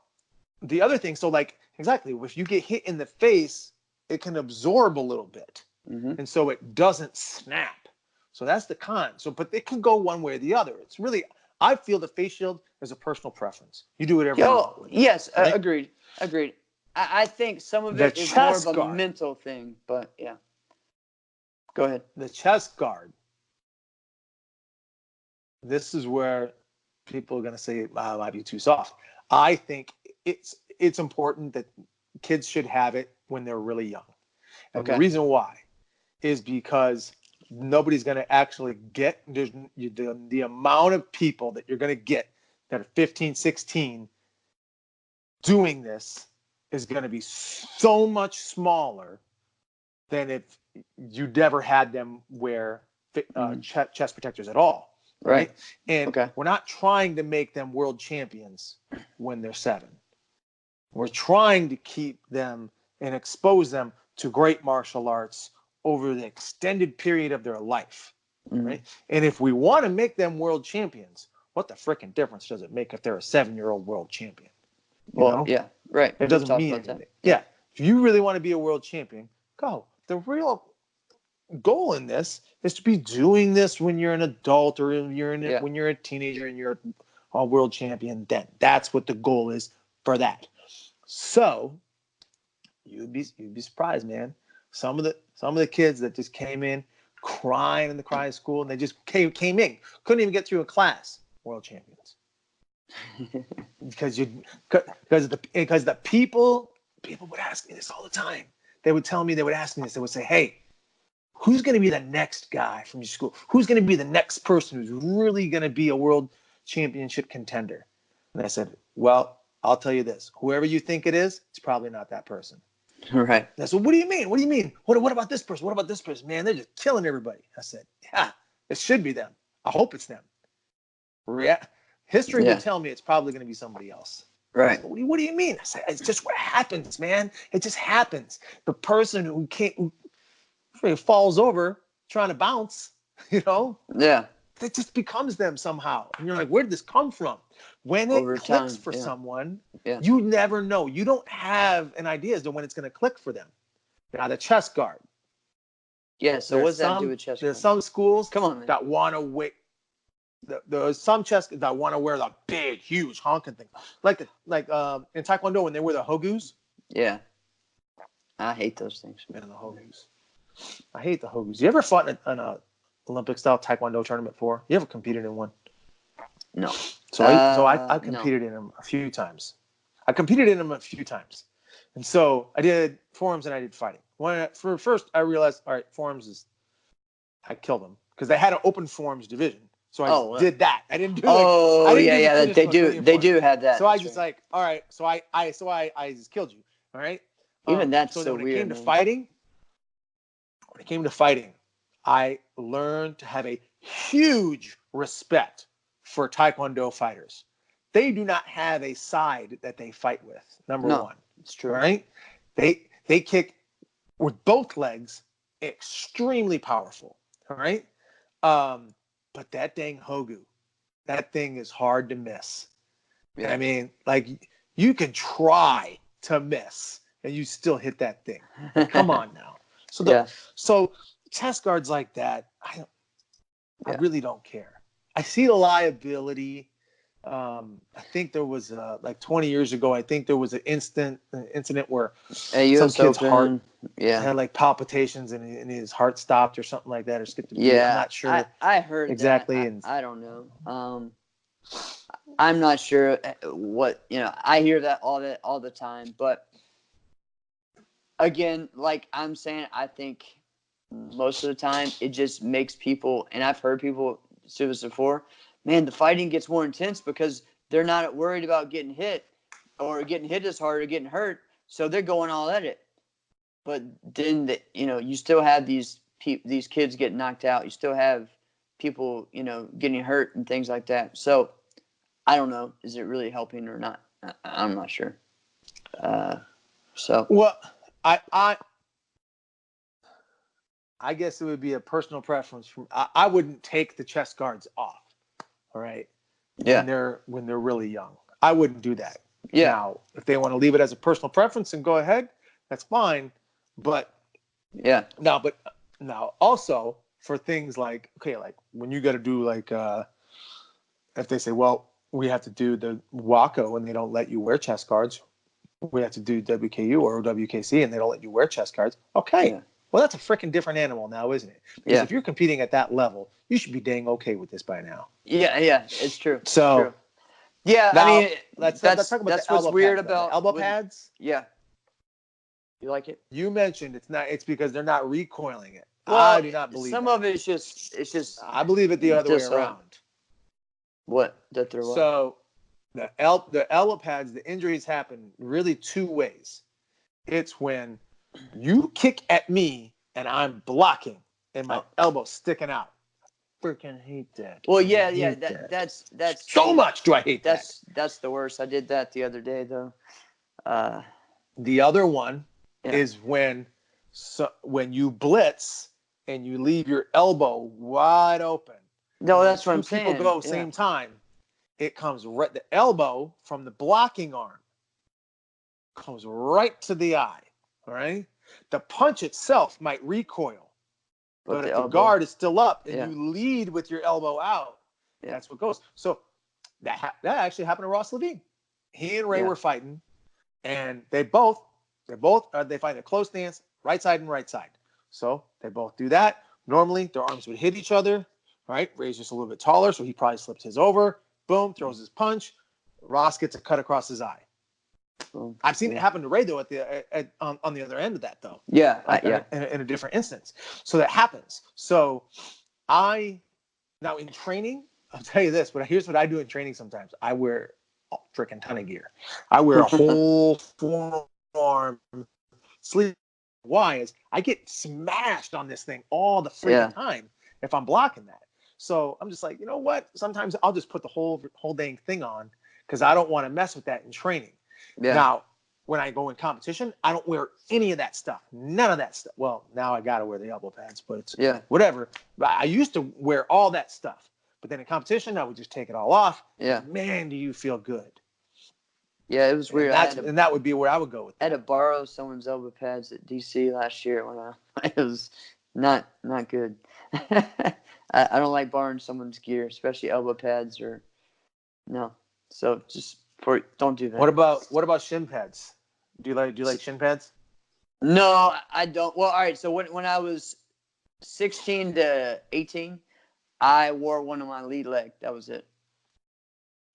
the other thing, so like exactly, if you get hit in the face, it can absorb a little bit. Mm-hmm. And so it doesn't snap. So that's the con. So, but it can go one way or the other. It's really, I feel the face shield is a personal preference. You do whatever you want with it. Yes, Right? agreed. I think some of The it is more of chest a guard. mental thing, but yeah. Go ahead. The chest guard. This is where people are going to say, I might be too soft. I think it's important that kids should have it when they're really young. And the reason why is because nobody's going to actually get the amount of people that you're going to get that are 15, 16 doing this is going to be so much smaller than if you never had them wear chest protectors at all. Right. And we're not trying to make them world champions when they're 7. We're trying to keep them and expose them to great martial arts over the extended period of their life. Right. And if we want to make them world champions, what the frickin' difference does it make if they're a 7-year-old world champion? Yeah, right. It doesn't mean anything. Yeah. If you really want to be a world champion, go. The real goal in this is to be doing this when you're an adult or when you're a teenager and you're a world champion. Then that's what the goal is for that. So you'd be surprised, man. Some of the kids that just came in crying in the cry school and they just came in, couldn't even get through a class, world champions. because the people would ask me this all the time. They would ask me this. They would say, hey, who's going to be the next guy from your school? Who's going to be the next person who's really going to be a world championship contender? And I said, well, I'll tell you this. Whoever you think it is, it's probably not that person. Right. And I said, what do you mean? What do you mean? What about this person? What about this person? Man, they're just killing everybody. I said, yeah, it should be them. I hope it's them. History would tell me it's probably going to be somebody else. Right. Said, what do you mean? I said, it's just what happens, man. It just happens. The person who falls over trying to bounce, Yeah. It just becomes them somehow. And you're like, where did this come from? When it clicks for someone, you never know. You don't have an idea as to when it's going to click for them. Now, the chest guard. Yeah, so what does that do with chest guard? There's some schools that want to wear. There's some chest that want to wear the big, huge honking thing, like in Taekwondo when they wear the hogus. Yeah, I hate those things. Man, the hogus. I hate the hogus. You ever fought in an Olympic style Taekwondo tournament before? You ever competed in one? No. So I competed in them a few times. And so I did forums and I did fighting. First I realized, all right, forums I killed them because they had an open forums division. So I did that. I didn't do they do have that. So I just all right. So I just killed you. All right. Even that's so when weird. When it came to fighting, I learned to have a huge respect for Taekwondo fighters. They do not have a side that they fight with. Number one. It's true. Right? They kick with both legs, extremely powerful. All right. But that dang hogu, that thing is hard to miss. Yeah. I mean, like you can try to miss and you still hit that thing. Like, come on now. So chest guards like that, I really don't care. I see the liability. I think there was 20 years ago. I think there was an incident where some kid's heart had like palpitations and his heart stopped or something like that, or skipped a beat. Yeah, I'm not sure. I heard exactly. That. I don't know. I'm not sure what I hear that all the time, but again, like I'm saying, I think most of the time it just makes people, and I've heard people say this before, man, the fighting gets more intense because they're not worried about getting hit or getting hit as hard or getting hurt. So they're going all at it. But then, you still have these kids getting knocked out. You still have people, getting hurt and things like that. So I don't know. Is it really helping or not? I'm not sure. So Well, I guess it would be a personal preference. I wouldn't take the chest guards off. All right. yeah, When they're really young, I wouldn't do that. yeah, Now, if they want to leave it as a personal preference and go ahead, that's fine. But yeah, now also for things like, okay, like when you got to do like if they say, well, we have to do the WACO and they don't let you wear chest guards, we have to do WKU or WKC and they don't let you wear chest guards. Okay. yeah, Well, that's a freaking different animal now, isn't it? Because yeah, if you're competing at that level, you should be dang okay with this by now. yeah, yeah. It's true. It's So true. Yeah, I now mean, let's talk about that's the what's elbow weird pads. Though. The about elbow pads. Yeah, you like it? You mentioned it's because they're not recoiling it. I Well, do not believe some that. of it's just I believe it the other way this around. what that they're what? So the elbow pads, the injuries happen really two ways. It's when you kick at me and I'm blocking and my elbow's sticking out. Freaking hate that. Well, yeah. That's so much. Do I hate that? That's the worst. I did that the other day though. The other one Yeah. is when you blitz and you leave your elbow wide open. No, that's what I'm Two people saying. go same time. It comes right. The elbow from the blocking arm comes right to the eye. All right. The punch itself might recoil, but if the guard is still up and you lead with your elbow out, that's what goes. So that actually happened to Ross Levine. He and Ray were fighting, and they find a close stance, right side and right side. So they both do that. Normally, their arms would hit each other. Right? Ray's just a little bit taller, so he probably slipped his over. Boom, throws his punch. Ross gets a cut across his eye. I've seen it happen to Ray though on the other end of that though. Yeah, in a different instance. So that happens. So now in training, I'll tell you this. But here's what I do in training. Sometimes I wear a freaking ton of gear. I wear a whole forearm sleeve. Why is I get smashed on this thing all the freaking time if I'm blocking that. So I'm just like, you know what? Sometimes I'll just put the whole dang thing on because I don't want to mess with that in training. Yeah. Now, when I go in competition, I don't wear any of that stuff. None of that stuff. Well, now I got to wear the elbow pads, but it's whatever. But I used to wear all that stuff. But then in competition, I would just take it all off. Yeah. Man, do you feel good. Yeah, it was weird. And that would be where I would go with that. I had to borrow someone's elbow pads at DC last year when it was not good. I don't like borrowing someone's gear, especially elbow pads or no. So just don't do that. What about shin pads? Do you like shin pads? No, I don't. Well, all right. So when I was 16 to 18, I wore one on my lead leg. That was it.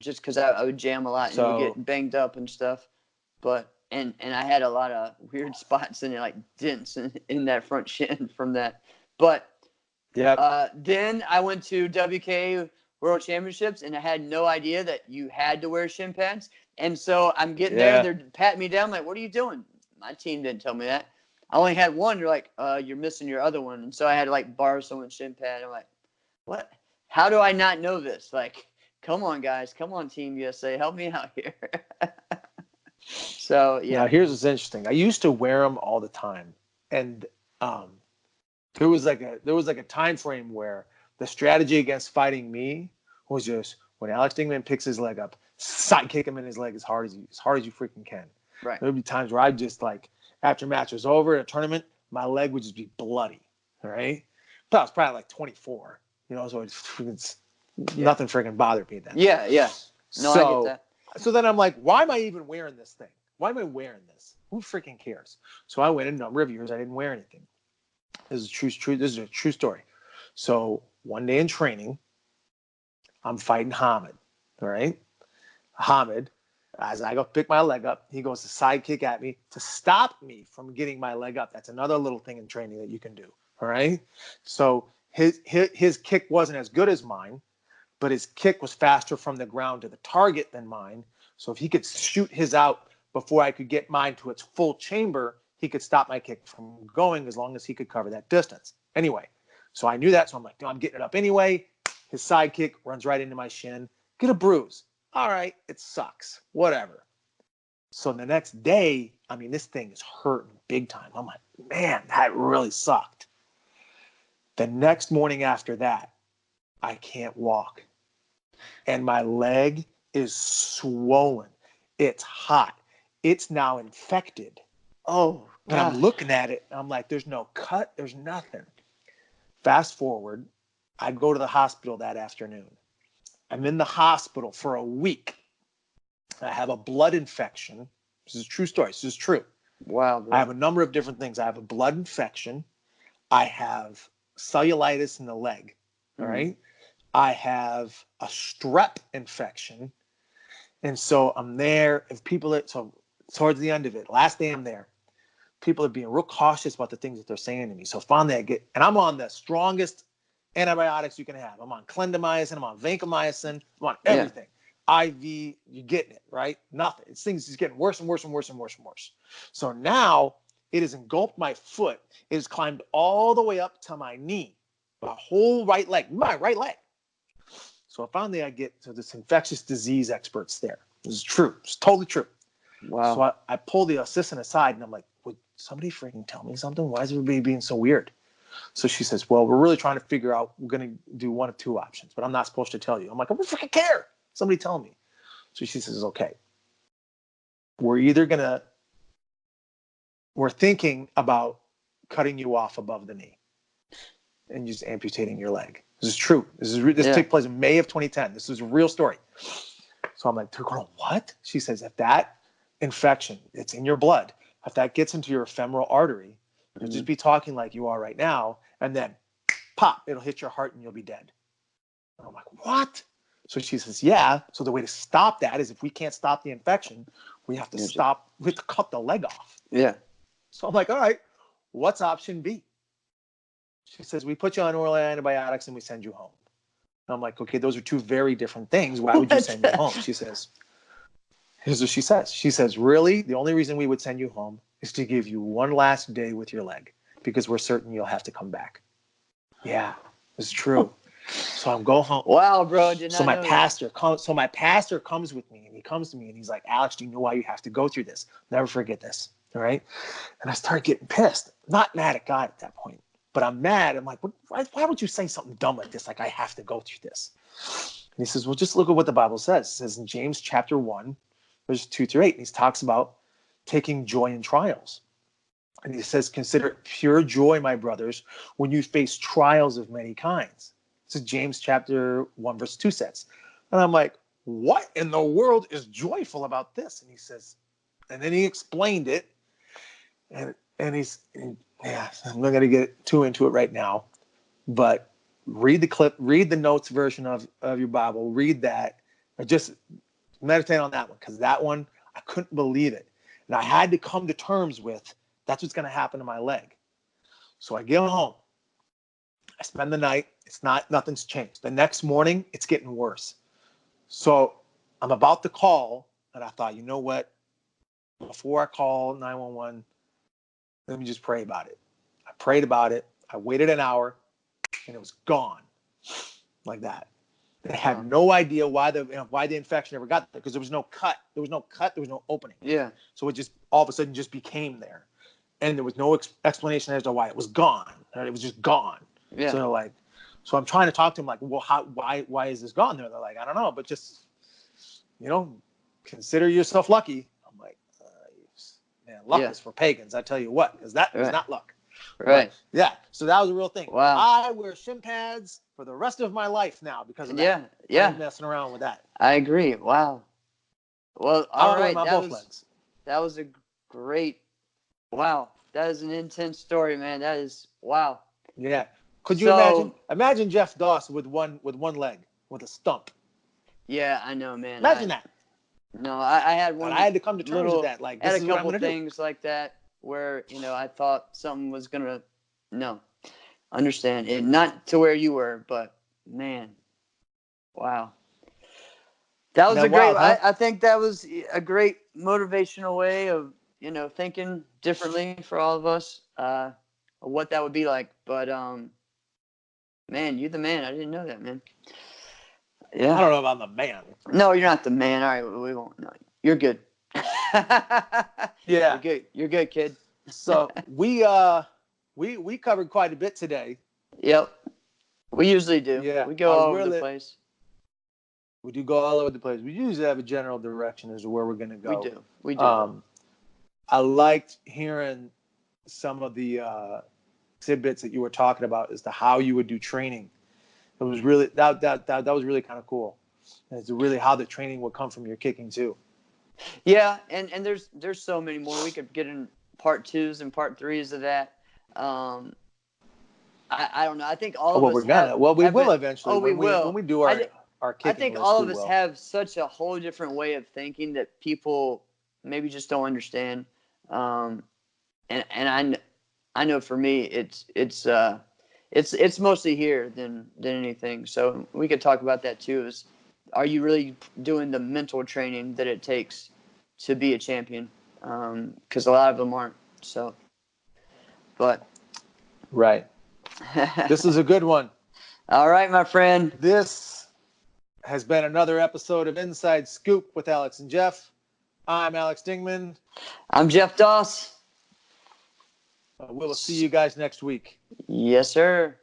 Just because I would jam a lot and would get banged up and stuff. But and I had a lot of weird spots in it, like dents in that front shin from that. But then I went to WK World Championships, and I had no idea that you had to wear shin pads. And so I'm getting there, they're patting me down, like, what are you doing? My team didn't tell me that. I only had one. They're like, you're missing your other one. And so I had to, like, borrow someone's shin pad. I'm like, what? How do I not know this? Like, come on, guys. Come on, Team USA. Help me out here. So, yeah. Now, here's what's interesting. I used to wear them all the time. And there was like a time frame where the strategy against fighting me was just when Alex Dingman picks his leg up, side kick him in his leg as hard as you freaking can. Right. There would be times where I'd just like after match was over in a tournament, my leg would just be bloody. All right. But I was probably like 24, so it's nothing freaking bothered me then. Yeah, yeah. No, I get that. So then I'm like, why am I even wearing this thing? Why am I wearing this? Who freaking cares? So I went a number of years I didn't wear anything. This is a true story. So one day in training, I'm fighting Hamid. All right. Hamid, as I go pick my leg up, he goes to side kick at me to stop me from getting my leg up. That's another little thing in training that you can do. All right. So his kick wasn't as good as mine, but his kick was faster from the ground to the target than mine. So if he could shoot his out before I could get mine to its full chamber, he could stop my kick from going as long as he could cover that distance. Anyway, so I knew that. So I'm like, no, I'm getting it up anyway. His side kick runs right into my shin. Get a bruise. all right, it sucks, whatever. So the next day, I mean, this thing is hurting big time. I'm like, man, that really sucked. The next morning after that, I can't walk. And my leg is swollen. It's hot. It's now infected. Oh, And I'm gosh. looking at it. And I'm like, there's no cut. There's nothing. Fast forward, I go to the hospital that afternoon. I'm in the hospital for a week. I have a blood infection. This is a true story. This is true. Wow, bro. I have a number of different things. I have a blood infection. I have cellulitis in the leg. All right. I have a strep infection. And so I'm there. If people are, so towards the end of it, last day I'm there, people are being real cautious about the things that they're saying to me. So finally I get, and I'm on the strongest antibiotics you can have. I'm on clindamycin, I'm on vancomycin, I'm on everything. IV, you're getting it, right? Nothing. It's things just getting worse and worse and worse and worse and worse. So now it has engulfed my foot. It has climbed all the way up to my knee, my whole right leg, my right leg. So finally I get to this infectious disease experts there. This is true. It's totally true. Wow. So I pull the assistant aside and I'm like, would somebody freaking tell me something? Why is everybody being so weird? So she says, well, we're really trying to figure out, we're going to do one of two options, but I'm not supposed to tell you. I'm like, I don't freaking care. Somebody tell me. So she says, okay, we're thinking about cutting you off above the knee and just amputating your leg. This is true. This took place in May of 2010. This is a real story. So I'm like, what? She says, if that infection, it's in your blood, if that gets into your femoral artery, you'll just be talking like you are right now, and then pop, it'll hit your heart and you'll be dead. And I'm like, what? So she says, yeah. So the way to stop that is if we can't stop the infection, we have to cut the leg off. Yeah. So I'm like, all right, what's option B? She says, we put you on oral antibiotics and we send you home. And I'm like, okay, those are two very different things. Why would you send me home? She says, here's what she says. She says, really, the only reason we would send you home is to give you one last day with your leg because we're certain you'll have to come back. Yeah, it's true. So I'm going home. Wow, bro. So my pastor comes with me and he comes to me and he's like, Alex, do you know why you have to go through this? Never forget this. All right. And I started getting pissed. Not mad at God at that point, but I'm mad. I'm like, why would you say something dumb like this? Like I have to go through this. And he says, well, just look at what the Bible says. It says in James chapter 1, verses 2-8, and he talks about taking joy in trials. And he says, consider it pure joy, my brothers, when you face trials of many kinds. This is James chapter 1, verse 2 says. And I'm like, what in the world is joyful about this? And he says, and then he explained it. And I'm not going to get too into it right now, but read the clip, read the notes version of your Bible, read that, or just meditate on that one, because that one, I couldn't believe it. And I had to come to terms with, that's what's going to happen to my leg. So I get home. I spend the night. Nothing's changed. The next morning, it's getting worse. So I'm about to call, and I thought, you know what? Before I call 911, let me just pray about it. I prayed about it. I waited an hour, and it was gone, like that. They had no idea why the infection ever got there, because there was no cut. There was no opening. Yeah. So it just all of a sudden just became there, and there was no explanation as to why it was gone. It was just gone. Yeah. So I'm trying to talk to him like, well, why is this gone there? They're like, I don't know, but just, consider yourself lucky. I'm like, man, luck is for pagans. I tell you what, because that is not luck. Right. But, yeah. So that was a real thing. Wow. I wear shin pads for the rest of my life now because of that. Yeah. I'm messing around with that. I agree. Wow. Well, all right. That was a great. Wow. That is an intense story, man. That is wow. Yeah. Could you imagine Jeff Doss with one leg, with a stump? Yeah, I know, man. Imagine that. No, I had one. And I had to come to terms with that. Like, this is what I'm gonna do. I had a couple things like that where I thought something was gonna. No, understand it. Not to where you were, but man, wow. That was a great. Huh? I think that was a great motivational way of thinking differently for all of us. What that would be like, but man, you're the man. I didn't know that, man. Yeah. I don't know if I'm the man. No, you're not the man. All right, we won't. No, you're good. Yeah. You're good. You're good, kid. So we covered quite a bit today. Yep. We usually do. Yeah. We go all over the place. We do go all over the place. We usually have a general direction as to where we're going to go. We do. We do. I liked hearing some of the tidbits that you were talking about as to how you would do training. It was really that was really kind of cool. And it's really how the training would come from your kicking too. Yeah, and there's so many more. We could get in part 2s and part 3s of that. I don't know. I think all of us we will eventually. Oh, we will. When we do our kicking I think list, all of us have such a whole different way of thinking that people maybe just don't understand. And I know for me it's mostly here than anything. So we could talk about that too. Is are you really doing the mental training that it takes to be a champion? Because a lot of them aren't. So, but right. This is a good one. All right, my friend. This has been another episode of Inside Scoop with Alex and Jeff. I'm Alex Dingman. I'm Jeff Doss. We'll see you guys next week. Yes, sir.